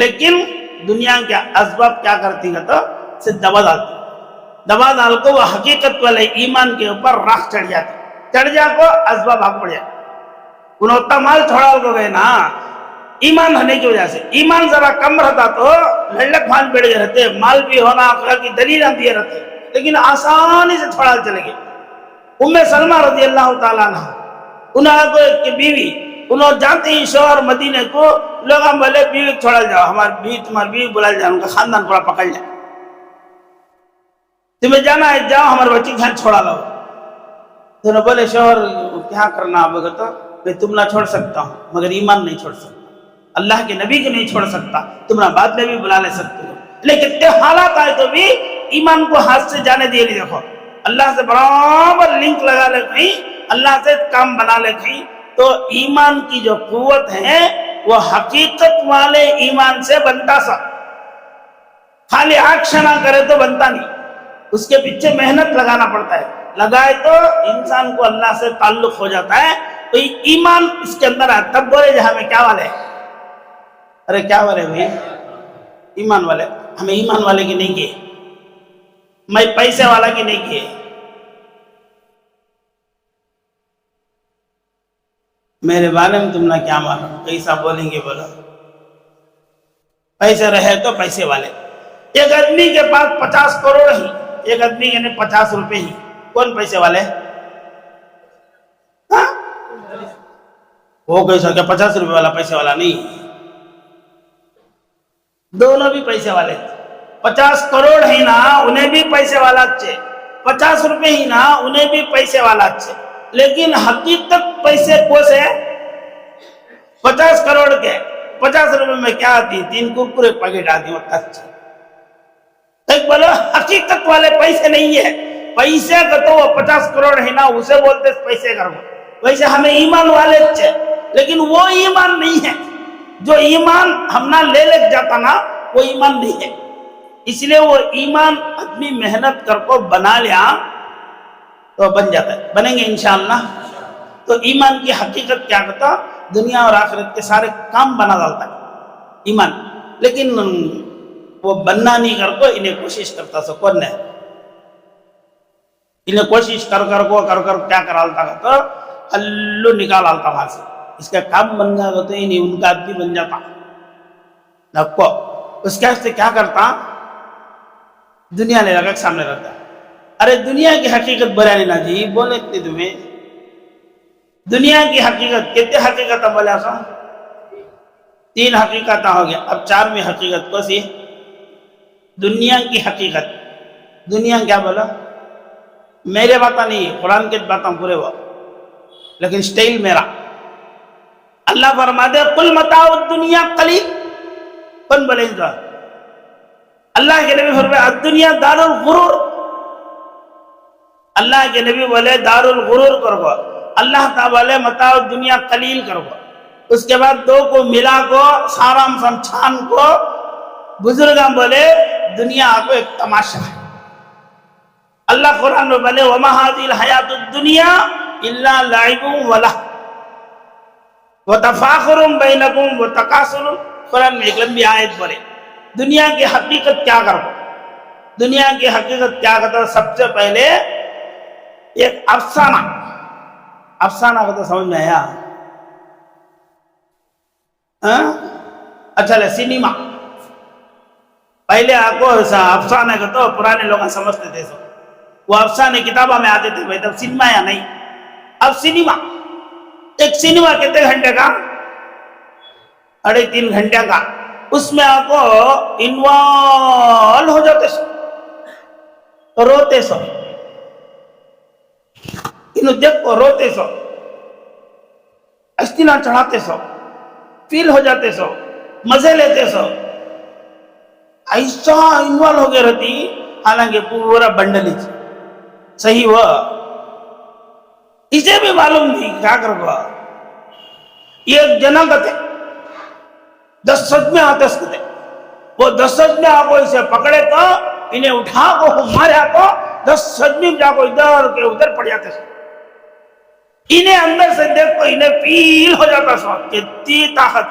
[SPEAKER 1] لیکن دنیا کے اسباب کیا کرتی ہے؟ تو صرف دبا ڈال کو وہ حقیقت والے ایمان کے اوپر راکھ چڑھ جا کو اسباب بھاگ پڑ جائے۔ انہوں اتنا مال چھوڑا ہو گئے نا، ایمان رہنے کی وجہ سے۔ ایمان ذرا کم رہتا تو لڑک بھان بیٹھ گئے رہتے، مال بھی ہونا خدا کی دلیل دیے رہتے، لیکن آسانی سے چھوڑا چلے گئے۔ ام سلمہ رضی اللہ تعالیٰ عنہ، انہوں کو ایک بیوی، انہوں جانتے ہی شوہر مدینے کو، لوگ ہم بولے بیوی چھوڑا جاؤ، ہماری بیوی تمہاری بیوی بلا جاؤ، ان کا خاندان پورا پکڑ جائے، تمہیں جانا ہے جاؤ، ہمارے بچی گھر چھوڑا لاؤ۔ تو انہوں بولے شوہر کیا کرنا آپ تو میں تم نہ چھوڑ سکتا ہوں مگر ایمان نہیں چھوڑ سکتا، اللہ کے نبی کو نہیں چھوڑ سکتا، تمہارا بعد میں بھی بلا لے سکتے ہو، لیکن اتنے حالات آئے تو بھی ایمان کو ہاتھ سے جانے دیے نہیں۔ دیکھو اللہ سے برابر لنک لگا لے کہیں، اللہ سے کام بنا لے کہیں، تو ایمان کی جو قوت ہے وہ حقیقت والے ایمان سے بنتا سا، خالی آنکھ نہ کرے تو بنتا نہیں، اس کے پیچھے محنت لگانا پڑتا ہے، لگائے تو انسان کو اللہ سے تعلق ہو جاتا ہے۔ تو ایمان اس کے اندر ہے، تب بولے جہاں میں کیا والے، ارے کیا والے بھائی؟ ایمان والے۔ ہمیں ایمان والے کی نہیں کیے، میں پیسے والا کی نہیں کیے۔ میرے بارے میں تم نے کیا مانا؟ کیسا بولیں گے؟ بولو پیسے رہے تو پیسے والے، ایک آدمی کے پاس 50 کروڑ ہی، ایک آدمی کے 50 روپے ہی، کون پیسے والے؟ ہاں؟ وہ کیسا کہ 50 روپے والا پیسے والا نہیں، دونوں بھی پیسے والے. 50 کروڑ ہی نا انہیں بھی پیسے والا اچھے، 50 روپے ہی نا انہیں بھی پیسے والا اچھے. لیکن حقیقت پیسے کو سے 50 کروڑ کے 50 روپے میں کیا آتی؟ 3 کرکرے پیکٹ آتی وہ اچھے. ایک بولو حقیقت والے پیسے نہیں ہے، پیسے کا تو وہ 50 کروڑ ہے نا اسے بولتے پیسے کرو. ویسے ہمیں ایمان والے اچھے، لیکن وہ ایمان نہیں ہے جو ایمان ہم نہ لے جاتا نا، وہ ایمان نہیں ہے. اس لیے وہ ایمان آدمی محنت کر کو بنا لیا تو بن جاتا ہے، بنیں گے انشاءاللہ. تو ایمان کی حقیقت کیا کرتا؟ دنیا اور آخرت کے سارے کام بنا ڈالتا ہے ایمان. لیکن وہ بننا نہیں کر کو انہیں کوشش کرتا سو کون ہے، انہیں کوشش کر کیا کرالتا تو ہلو نکال آلتا وہاں سے. اس کا کام بن گیا تو انہیں ان کا آدمی بن جاتا نکو. اس کے سے کیا کرتا؟ دنیا لے لگا سامنے رکھتا. ارے دنیا کی حقیقت بریانی نا جی بولے اتنی تمہیں دنیا کی حقیقت کتنے حقیقت بولے ایسا 3 حقیقت ہو گیا. اب 4ویں حقیقت کو سی دنیا کی حقیقت. دنیا کیا بولا؟ میرے باتاں نہیں، قرآن کے باتاں پورے ہوا، لیکن سٹائل میرا. اللہ فرما دے قل متاع الدنیا قلیل. کون بولے ان کا؟ اللہ کے نبی فرمائے الدنیا دار الغرور. اللہ کے نبی بولے دار الغرور کرو گا. اللہ تعالیٰ بولے متاع الدنیا قلیل کرو گا. اس کے بعد 2 کو ملا کو سارام سمچھان کو بزرگاں بولے دنیا کو ایک تماشا ہے. اللہ قرآن میں بولے وما هذه الحیات الدنیا الا لعب ولہو وتفاخر بینکم وتکاثر. قرآن میں ایک لمبی آیت بولے دنیا کی حقیقت کیا کرو. دنیا کی حقیقت کیا کرتا؟ سب سے پہلے ایک افسانہ. افسانہ کو تو سمجھ میں آیا؟ اچھا لے سینما. پہلے آپ کو افسانہ کو تو پرانے لوگ سمجھتے تھے سو وہ افسانے کتابوں میں آتے تھے. بھائی تب سینما یا نہیں؟ اب سینما ایک سینما کتنے گھنٹے کا؟ 3.5 گھنٹے کا. اس میں آپ کو انوالو ہو جاتے سو، روتے سو، انہوں دیکھ کو روتے سو، استنا چڑھاتے سو، فیل ہو جاتے سو، مزے لیتے سو. ایسا انوالو ہو گئے رہتی حالانکہ پورا بنڈل ہی صحیح ہوا. اسے بھی معلوم نہیں کیا کرو گا. یہ جنا کتے 10 سجمے آتے سکتے وہ 10 سجمے آپ کو اسے پکڑے تو انہیں اٹھا کو مارے کو 10 سجمے جا کو ادھر کے ادھر پڑ جاتے سو. انہیں اندر سے دیکھ کو انہیں فیل ہو جاتا سو کتنی طاقت.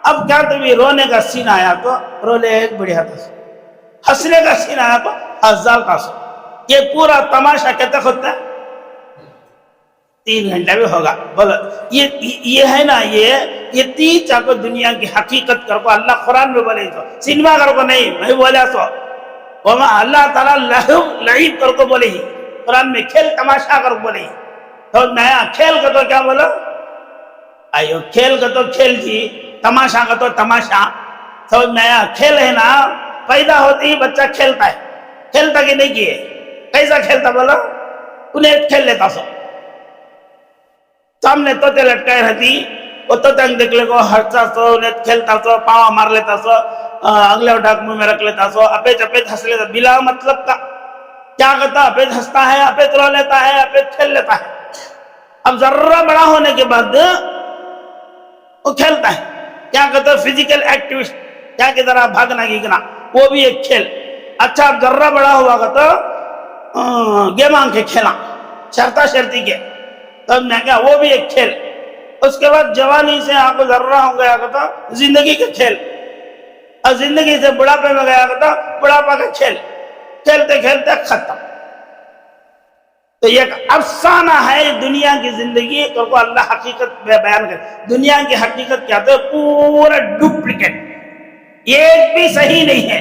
[SPEAKER 1] اب کیا تمہیں رونے کا سین آیا تو رو لے ایک بڑھیا تھا سو، ہنسنے کا سین آیا تو ہزار کا سو. یہ پورا تماشا کہتے ہوتا ہے 3 گھنٹے بھی ہوگا. بولو یہ ہے نا یہ 3 چاکو دنیا کی حقیقت کر کو اللہ قرآن میں بولے تو سینما کر کو نہیں میں بولے سو وما اللہ تعالیٰ لعب کر کو بولے ہی قرآن میں کھیل تماشا کر کو بولے ہی. تو نیا کھیل کا تو کیا بولو آئیو کھیل کا تو کھیل تھی، تماشا کا تو تماشا. سمجھ میں آیا؟ کھیل ہے نا پیدا ہوتے ہی بچہ کھیلتا ہے. کھیلتا کہ نہیں کیے؟ کیسا کھیلتا بولو؟ انہیں کھیل لیتا سو. سامنے توتے لٹکائے رہتی وہ توتے دیکھ لے کو ہرتا سو، انہیں کھیلتا سو، پاوا مار لیتا سو، اگلے اٹھاک منہ میں رکھ لیتا سو، اپیچ ہنس لیتا بلا مطلب کا. کیا کرتا؟ اپیچ ہنستا ہے، اپیچ رو لیتا ہے، اپیچ کھیل لیتا ہے. اب ذرہ بڑا ہونے کے بعد وہ کھیلتا ہے. کیا کہتا ہے؟ فزیکل ایکٹیویٹی، کیا کہ ذرا بھاگنا گیگنا، وہ بھی ایک کھیل. اچھا اب ذرہ بڑا ہوا گا تو گیم آن کے کھیلا شرطہ شرطی کے، تب میں کہا وہ بھی ایک کھیل. اس کے بعد جوانی سے آپ کو ذرہ ہو گیا کرتا زندگی کے کھیل، اور زندگی سے بڑھاپے میں گیا کرتا بڑھاپا کا کھیل. کھیلتے کھیلتے ختم. تو یہ افسانہ ہے دنیا کی زندگی کو اللہ حقیقت بیان کر. دنیا کی حقیقت کیا تو پورا ڈپلیکیٹ، ایک بھی صحیح نہیں ہے.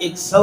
[SPEAKER 1] 100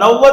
[SPEAKER 1] 90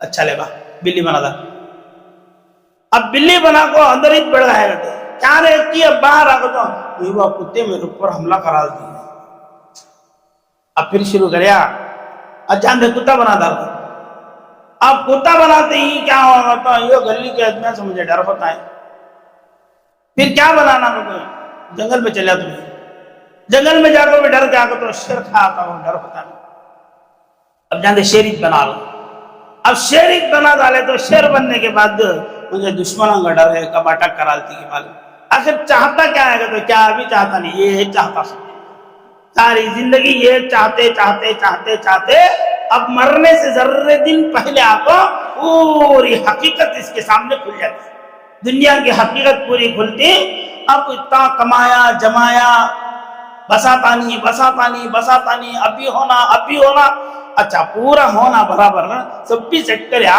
[SPEAKER 1] اچھا لے با بلی بنا دا اب بلی بنا کو اندر ہی بڑھ گئے گا کیا رہے کی اب باہر آ گا تو وہ کتے میرے اوپر حملہ کرا دی اب پھر شروع کریا جان دے کتا بنا دا اب کتا بناتے ہی کیا ہوتا یہ گلی کے ادمی سے مجھے ڈر ہوتا ہے پھر کیا بنانا جنگل میں چلے تمہیں جنگل میں جا کر بھی ڈر کے آگے تو شیر کھاتا وہ ڈر ہوتا ہے اب جان دے شیریت بنا لو اب شیریت بنا ڈالے تو شیر بننے کے بعد مجھے دشمنوں کا ڈر ہے کب اٹک کرالتی کی معلوم آخر چاہتا کیا ہے تو کیا ابھی چاہتا نہیں یہ چاہتا ساری زندگی یہ چاہتے چاہتے چاہتے چاہتے اب مرنے سے ذرے دن پہلے آپ پوری حقیقت اس کے سامنے کھل جاتی دنیا کی حقیقت پوری کھلتی اب اتنا کمایا جمایا بساتانی بساتانی بساتانی ابھی ہونا اچھا پورا ہونا برابر سب بھی سیٹ کریا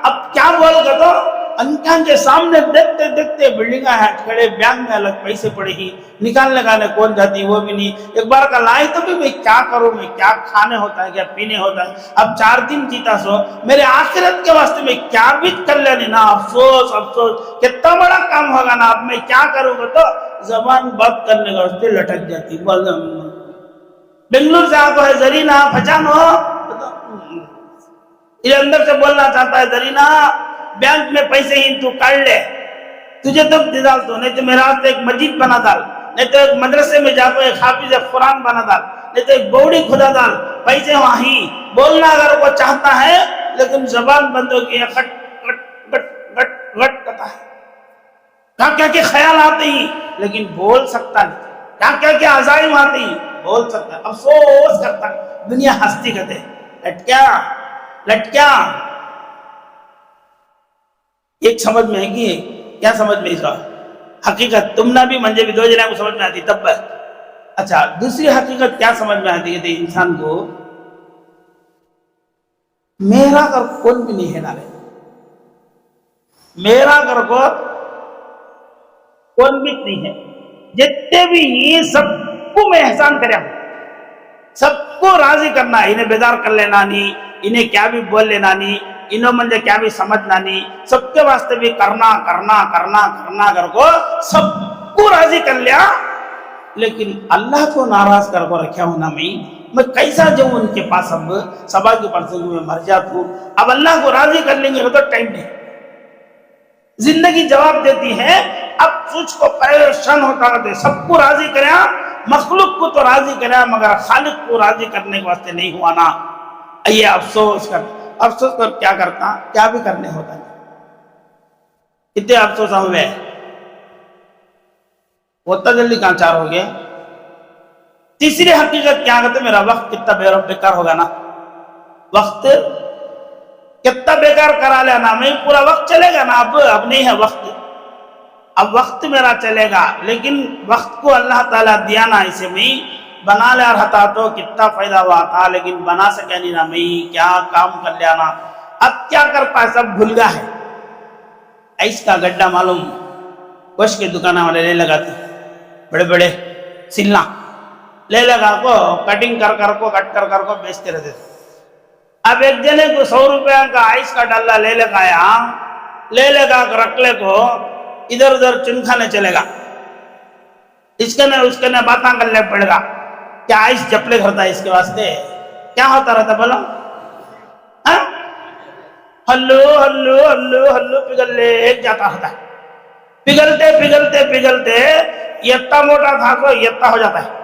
[SPEAKER 1] اب کیا بول گا تو انکان کے سامنے دیکھتے دیکھتے بلڈنگاں ہیں کھڑے بینک میں الگ پیسے پڑے ہی نکالنے کا کون جاتی وہ بھی نہیں ایک بار کا لائے تو بھی میں کیا کروں میں کیا کھانے ہوتا ہے کیا پینے ہوتا ہے اب 4 دن جیتا سو میرے آخرت کے واسطے میں کیا بھی کر لینے نا افسوس افسوس کتنا بڑا کام ہوگا نا اب میں کیا کروں گا تو زبان بات کرنے کا واسطے لٹک جاتی بنگلور سے آپ ہے زرینہ پہچانو یہ اندر سے بولنا چاہتا ہے زرینہ بینک میں پیسے ہی تو کر لے تجھے تب دیدال تو نہیں تو میرا واسطے ایک مسجد بنا دال نہیں تو ایک مدرسے میں جا کو ایک حافظ قرآن بنا دال نہیں تو ایک بوڑی خدا دال پیسے وہاں ہی بولنا اگر وہ چاہتا ہے لیکن زبان بند ہو گئی گٹ گٹ گٹ گٹ گٹ کرتا ہے کیا کہ خیال آتے ہی لیکن بول سکتا نہیں کیا عزائم آتے ہی بول سکتا ہے افسوس کرتا ہے دنیا ہستی کہتے لٹکیا ایک سمجھ میں ہے کہ کیا سمجھ میں اس کا حقیقت تم نہ بھی منجے بھی دو جنہیں کو سمجھ میں آتی تب بس اچھا دوسری حقیقت کیا سمجھ میں آتی ہے انسان کو میرا گھر کون بھی نہیں ہے نہ میرا گھر کو کون بھی نہیں ہے جتنے بھی یہ سب کو میں احسان کریا ہوں سب کو راضی کرنا انہیں بیدار کر لینا نہیں انہیں کیا بھی بول لینا نہیں انہوں منجھے کیا بھی سمجھنا نہیں سب کے واسطے بھی کرنا کر کو سب کو راضی کر لیا لیکن اللہ کو ناراض کر کو رکھا ہونا میں کیسا جو ان کے پاس اب سبا کے پرسنگ میں مر جاتا ہوں اب اللہ کو راضی کر لیں گے تو ٹائم نہیں زندگی جواب دیتی ہے اب سوچ کو پریشان ہوتا ہے سب کو راضی کریا مخلوق کو تو راضی کریا مگر خالق کو راضی کرنے کے واسطے نہیں ہوا نا یہ افسوس کر کیا کرتا کیا بھی کرنے ہوتا ہے کتنے افسوس ہوئے ہوتا جلدی کہاں 4 ہو گئے تیسری حقیقت کیا کہتے میرا وقت کتنا بیکار ہوگا نا وقت کتنا بیکار کرا لینا میں پورا وقت چلے گا نا اب نہیں ہے وقت اب وقت میرا چلے گا لیکن وقت کو اللہ تعالیٰ دیا نا اسے میں بنا لیا رہتا تو کتنا فائدہ ہوا تھا لیکن بنا سکے نہیں نا میں کیا کام کر لیا نا اب کیا کرتا ہے سب بھول گیا ہے ایس کا گڈھا معلوم گوشت کے دکانہ والے لے لگاتے بڑے بڑے سلنا لے لگا کو کٹنگ کر کو کٹ کر کو بیچتے رہتے تھے اب ایک جنے کو 100 روپے کا آئس کا ڈالا لے لگا رکھ لے کو ادھر ادھر چنکھانے چلے گا اس کے نے باتاں کرنے پڑے گا کیا آئس چپلے کرتا ہے اس کے واسطے کیا ہوتا رہتا بولو ہلو ہلو ہلو ہلو پگل لے ایک جاتا ہوتا ہے پگلتے یہ اتنا موٹا تھا تو یہ اتنا ہو جاتا ہے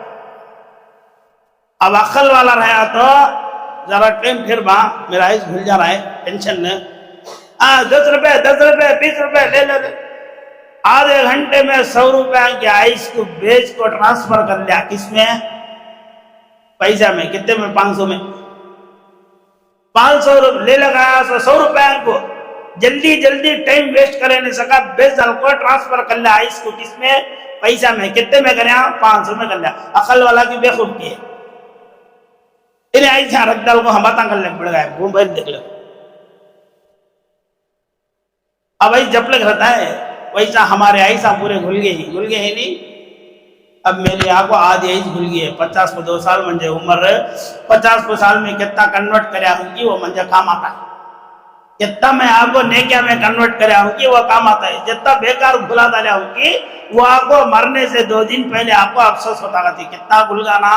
[SPEAKER 1] اب عقل والا رہا تو ذرا ٹائم پھر میرا آئس بھول جا رہا ہے ٹینشن نے 10 روپے 20 روپے لے آدھے گھنٹے میں 100 روپے کے آئس کو بیچ کو ٹرانسفر کر لیا کس میں پیسہ میں کتنے میں 500 میں 500 روپے لے لگایا 100 روپے کو جلدی ٹائم ویسٹ کرے نہیں سکا 20 دل کو ٹرانسفر کر لیا آئس کو کس میں پیسہ میں کتنے میں کریا 500 میں کر لیا عقل والا کی بے خوب کی ہے انہیں آئس یہاں رکھ ڈال کو ہم باتاں کر لیں پڑ گئے موبائل دیکھ لو اب آئس جب لگ رہتا ہے ویسا ہمارے ایسا پورے گھل گئے ہی نہیں اب میرے یہاں کو آدھ ایج بھول گئی ہے 50 کو 2 سال منجے عمر 50 کو سال میں کتنا کنورٹ کریا ہوں گی وہ منجے کام آتا ہے. جتنا میں آپ کو نیکیا میں کنورٹ کریا ہوں گی وہ کام آتا ہے. جتنا بیکار بھلا ڈالیا ہوں گی وہ آپ کو مرنے سے 2 دن پہلے آپ کو افسوس ہوتا تھی کتنا بھول گا نا.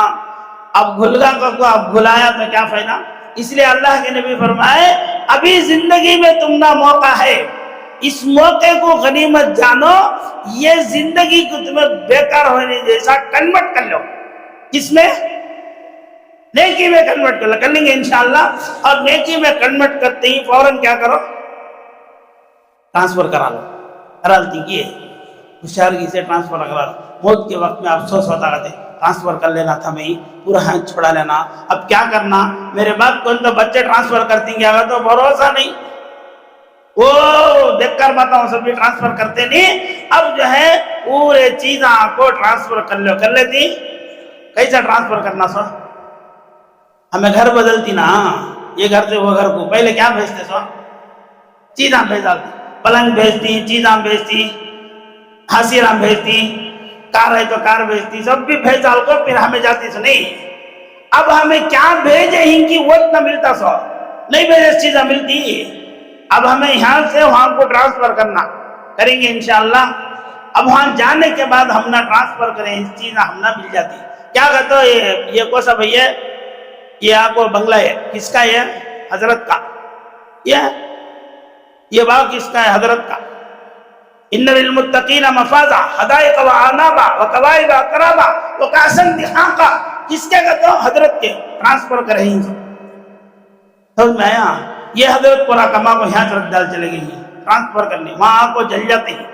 [SPEAKER 1] اب بھول گا کو اب بھلایا تو کیا فائدہ. اس لیے اللہ کے نبی فرمائے ابھی زندگی میں تمہارا موقع ہے, اس موقع کو غنیمت جانو, یہ زندگی کو تمہیں بیکار ہونے جیسا کنورٹ کر لو. کس میں؟ نیکی میں کنورٹ کر لو. کر لیں گے انشاءاللہ. اور نیکی میں کنورٹ کرتے ہی فوراً کیا کرو, ٹرانسفر کرا لو. کرا لیتی کی ہے ہوشیارگی سے ٹرانسفر کرا لو. موت کے وقت میں افسوس ہوتا رہتے ٹرانسفر کر لینا تھا, میں پورا ہاتھ چھوڑا لینا. اب کیا کرنا, میرے بعد کون تو بچے ٹرانسفر کرتی گے اگر تو بھروسہ نہیں, وہ دیکھ کر بتاؤں سب بھی ٹرانسفر کرتے نہیں. اب جو ہے پورے چیزاں کو ٹرانسفر کر لو. کر لیتی کیسا ٹرانسفر کرنا سو, ہمیں گھر بدلتی نا, یہ گھر سے وہ گھر کو پہلے کیا بھیجتے سو, چیزاں بھیج ڈالتی. پلنگ بھیجتی, چیزاں بھیجتی, ہاسیراں بھیجتی, کار ہے تو کار بھیجتی, سب بھی بھیج ڈال کو پھر ہمیں جاتی سو نہیں. اب ہمیں کیا بھیجے ہی کی وقت نہ ملتا سو, نہیں بھیجے چیزاں ملتی. اب ہمیں یہاں سے وہاں کو ٹرانسفر کرنا, کریں گے انشاءاللہ. اب وہاں جانے کے بعد ہم نہ ٹرانسفر کریں اس چیزیں ہم نہ مل جاتی. کیا کہتے ہو یہ کون سا بھائی ہے, یہ آپ کو بنگلہ ہے, کس کا ہے, حضرت کا. یہ باغ کس کا ہے, حضرت کا. ان للمتقین مفازا حدائق و اعنابا وکواعب اترابا وکاسا دحاقا. کس کے کہتے ہو, حضرت کے. ٹرانسفر کریں گے سمجھ میں آیا. یہ حضرت پورا کما کو یہاں رکھ ڈال چلے گئی ٹرانسفر کرنے, وہاں آپ کو جل جاتے ہیں.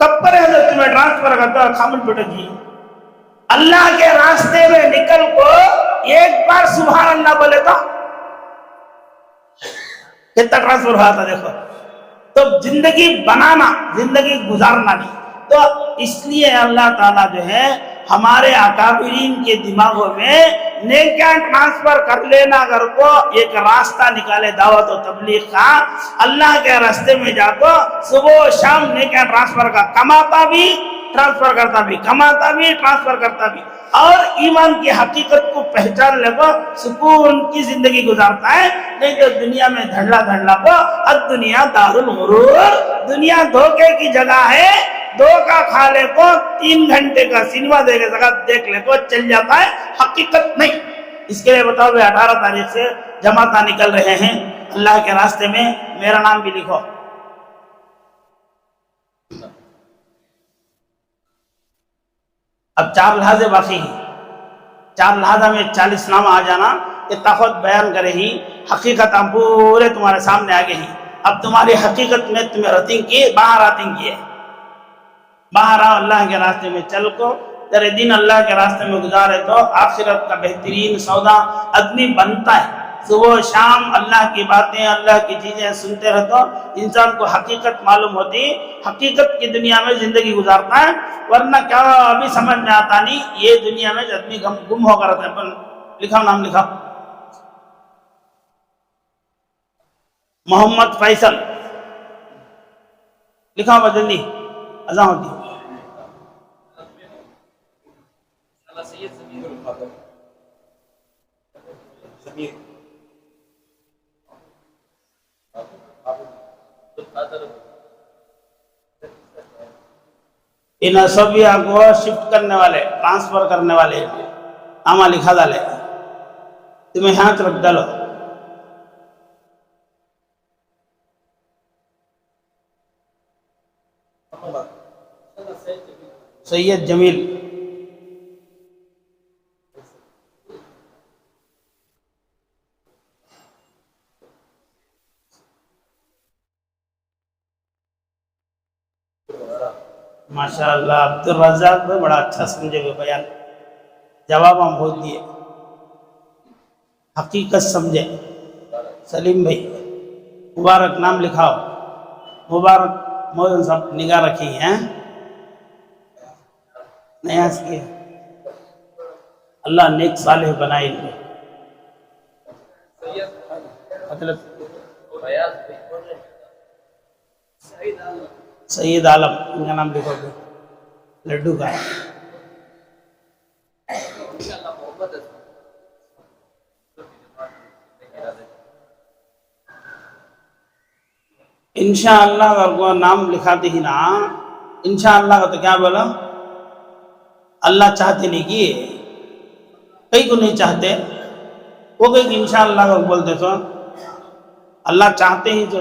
[SPEAKER 1] کب پر حضرت تمہیں ٹرانسفر کرتا ہے, خامن بیٹا جی اللہ کے راستے میں نکل کو ایک بار سبحان اللہ بولے تو کتنا ٹرانسفر ہوا تھا دیکھو. تو زندگی بنانا, زندگی گزارنا نہیں. تو اس لیے اللہ تعالیٰ جو ہے ہمارے اکابرین کے دماغوں میں نیکیاں ٹرانسفر کر لینا اگر کو ایک راستہ نکالے دعوت و تبلیغ کا. اللہ کے راستے میں جا کو صبح و شام نیکیاں ٹرانسفر کا, کماتا بھی ٹرانسفر کرتا بھی, کماتا بھی ٹرانسفر کرتا بھی, اور ایمان کی حقیقت کو پہچان لے کو سکون کی زندگی گزارتا ہے. نہیں تو دنیا میں دھڑلا دھڑلا کو الدنیا دار الغرور, دنیا دھوکے کی جگہ ہے. دھوکا کھا لے کو 3 گھنٹے کا سنیما دیکھ لے کو چل جاتا ہے, حقیقت نہیں. اس کے لیے بتاؤ 18 تاریخ سے جماعتاں نکل رہے ہیں اللہ کے راستے میں, میرا نام بھی لکھو. اب 4 لحاظے باقی ہیں, 4 لحاظہ میں 40 نام آ جانا, یہ تاخت بیان کرے ہی حقیقت ہم پورے تمہارے سامنے آگے ہی. اب تمہاری حقیقت میں تمہیں رتنگ کی, باہر آتنگ کی ہے. باہر آؤ, اللہ کے راستے میں چل کو تیرے دن اللہ کے راستے میں گزارے تو آخرت کا بہترین سودا آدمی بنتا ہے. صبح و شام اللہ کی باتیں, اللہ کی چیزیں سنتے رہتا, انسان کو حقیقت معلوم ہوتی, حقیقت کی دنیا میں زندگی گزارتا ہے. ورنہ کیا ابھی سمجھ میں آتا نہیں, یہ دنیا میں آدمی گم ہو کر رہتا ہے. لکھا نام لکھا, محمد فیصل لکھا ہوا جلدی, اذان ہوتی. ان سبھی کو شفٹ کرنے والے, ٹرانسفر کرنے والے آما لکھا ڈالے, تمہیں ہاتھ رکھ ڈالو. سید جمیل, ماشاءاللہ. عبد الرزاق بھی بڑا اچھا سمجھے ہوئے بیان, جواب ہم بہت دیے, حقیقت سمجھے. سلیم بھائی مبارک نام لکھاؤ, مبارک مولانا صاحب نگاہ رکھی ہیں, نیاز کی اللہ نیک صالح بنائے ان کو. سید عالم, ان کا نام لکھو گے, لڈو کا ہے. انشاءاللہ اگر وہ نام لکھاتے ہی نا انشاءاللہ کا تو کیا بولا اللہ چاہتے نہیں کیے کئی کو نہیں چاہتے وہ کہیں کہ انشاءاللہ اگر بولتے تو اللہ چاہتے ہی جو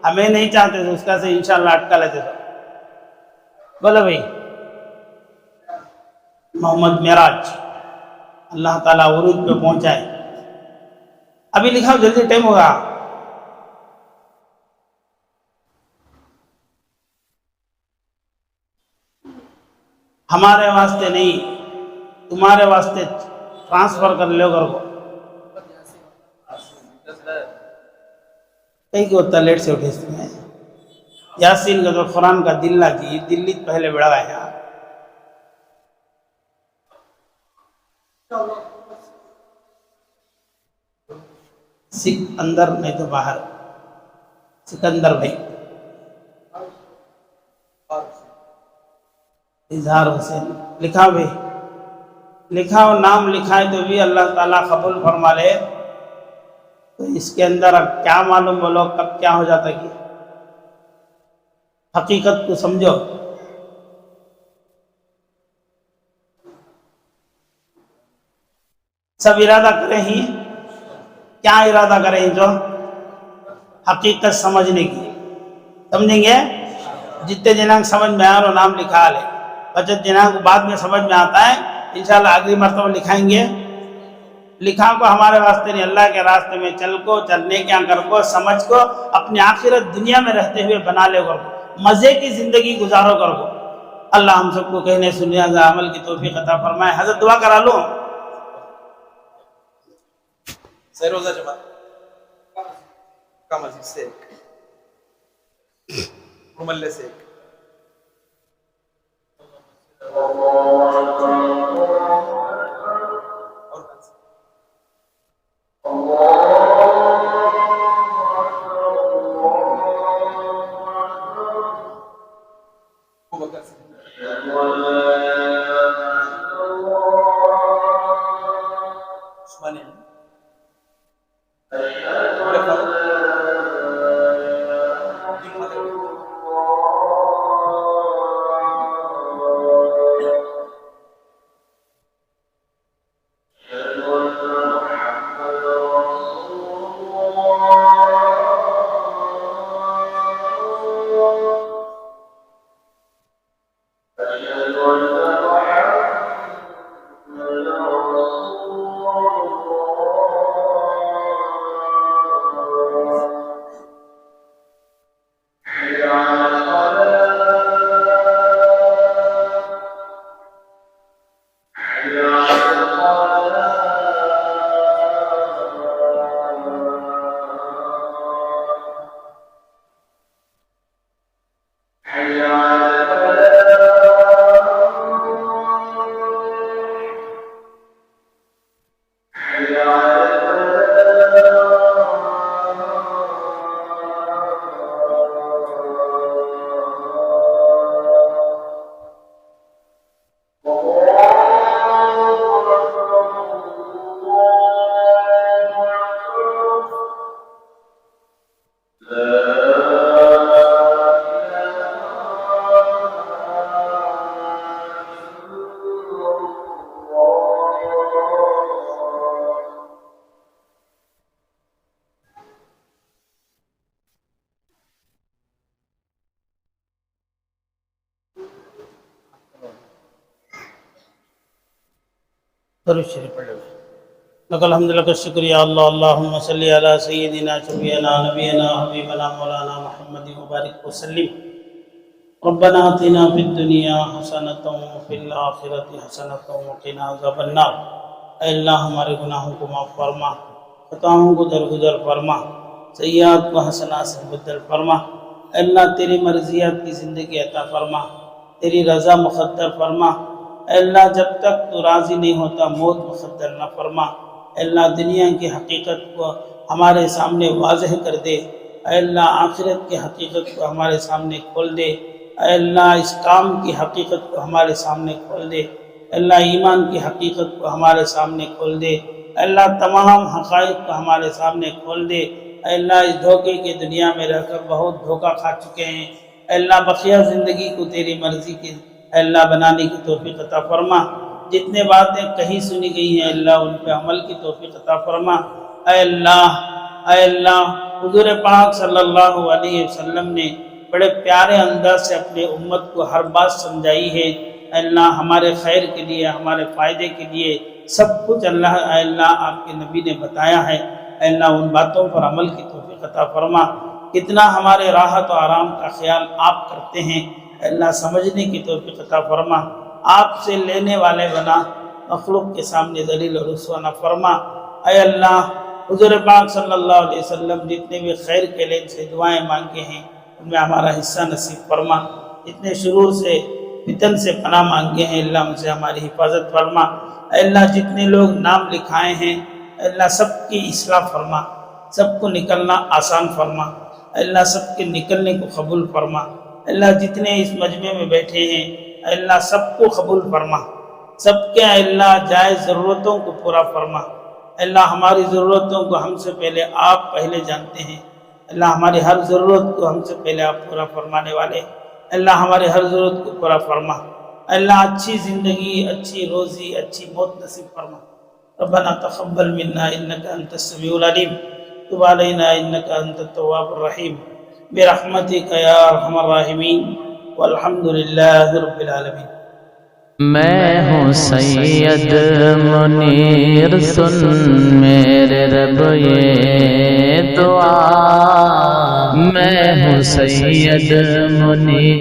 [SPEAKER 1] ہمیں نہیں چاہتے تو اس کا سے انشاءاللہ اٹکا لیتے تو بولو بھائی محمد معراج اللہ تعالیٰ عروج پہ پہنچائے ابھی لکھاؤ جلدی ٹائم ہوگا ہمارے واسطے نہیں تمہارے واسطے ٹرانسفر کر لو گھر کو کئی کو ہوتا لیٹ سے اٹھے اس میں یاسین کا تو قرآن کا دل کی دلی پہلے بڑھا ہے سکھ اندر نہیں تو باہر سکندر بھائی اظہار حسین لکھا بھائی لکھا ہو نام لکھائے تو بھی اللہ تعالیٰ قبول فرما لے تو اس کے اندر اب کیا معلوم بولو کب کیا ہو جاتا کہ حقیقت کو سمجھو سب ارادہ کریں ہی کیا ارادہ کریں جو حقیقت سمجھنے کی سمجھیں گے جتنے جنہاں سمجھ میں آ رہا نام لکھا لے بچت جنہاں کو بعد میں سمجھ میں آتا ہے انشاءاللہ اگلی مرتبہ لکھائیں گے لکھا کو ہمارے واسطے نہیں اللہ کے راستے میں چل کو چلنے کیا کر کو سمجھ کو اپنی آخرت دنیا میں رہتے ہوئے بنا لے کر کو مزے کی زندگی گزارو کر کو اللہ ہم سب کو کہنے سننے عمل کی توفیق عطا فرمائے حضرت دعا کرا لو
[SPEAKER 2] سیروزہ جماعت کام عزیز سے روملے سے
[SPEAKER 1] درود شریف پڑھ لو لك الحمد لك الشكر يا الله اللهم صل على سيدنا شفيعنا نبينا حبيبنا مولانا محمد وبارك وسلم ربنا آتنا في الدنيا حسنة وفي الآخرة حسنة وقنا عذاب النار اے اللہ ہمارے گناہوں کو معاف فرما خطاؤں کو درگزر فرما سیئات کو حسنات سے بدل فرما اے اللہ تیری مرضیات کی زندگی عطا فرما تیری رضا مقدر فرما اے اللہ جب تک تو راضی نہیں ہوتا موت مقدر نہ فرما اے اللہ دنیا کی حقیقت کو ہمارے سامنے واضح کر دے اے اللہ آخرت کی حقیقت کو ہمارے سامنے کھول دے اے اللہ اس کام کی حقیقت کو ہمارے سامنے کھول دے اللہ ایمان کی حقیقت کو ہمارے سامنے کھول دے، اللہ تمام حقائق کو ہمارے سامنے کھول دے۔ اے اللہ اس دھوکے کی دنیا میں رہ کر بہت دھوکہ کھا چکے ہیں، اے اللہ بقیہ زندگی کو تیری مرضی کی اے اللہ بنانے کی توفیق عطا فرما۔ جتنے باتیں کہیں سنی گئی ہیں اللہ ان پہ عمل کی توفیق عطا فرما۔ اے اللہ حضور پاک صلی اللہ علیہ وسلم نے بڑے پیارے انداز سے اپنے امت کو ہر بات سمجھائی ہے، اے اللہ ہمارے خیر کے لیے، ہمارے فائدے کے لیے سب کچھ اللہ اے اللہ آپ کے نبی نے بتایا ہے۔ اے اللہ ان باتوں پر عمل کی توفیق عطا فرما۔ کتنا ہمارے راحت و آرام کا خیال آپ کرتے ہیں، اے اللہ سمجھنے کی توفیق عطا فرما۔ آپ سے لینے والے بنا، مخلوق کے سامنے ذلیل و رسوا نہ فرما۔ اے اللہ حضور پاک صلی اللہ علیہ وسلم جتنے بھی خیر کے لین سے دعائیں مانگے ہیں ان میں ہمارا حصہ نصیب فرما۔ جتنے شرور سے فتن سے پناہ مانگے ہیں اللہ ان سے ہماری حفاظت فرما۔ اے اللہ جتنے لوگ نام لکھائے ہیں اے اللہ سب کی اصلاح فرما، سب کو نکلنا آسان فرما۔ اے اللہ سب کے نکلنے کو قبول فرما۔ اے اللہ جتنے اس مجمع میں بیٹھے ہیں اے اللہ سب کو قبول فرما، سب کے اے اللہ جائز ضرورتوں کو پورا فرما۔ اے اللہ ہماری ضرورتوں کو ہم سے پہلے آپ پہلے جانتے ہیں، اللہ ہماری ہر ضرورت کو ہم سے پہلے آپ پورا فرمانے والے۔ اللہ ہمارے ہر ضرورت کو پورا فرما۔ اللہ اچھی زندگی، اچھی روزی، اچھی موت نصیب فرما۔ ربنا تقبل منا انك انت السميع العليم تب علينا انك انت التواب الرحيم برحمتك يا ارحم الراحمين والحمد لله رب العالمين۔
[SPEAKER 3] میں ہوں سید منیر سن میرے رب یہ دعا، میں ہوں سید منیر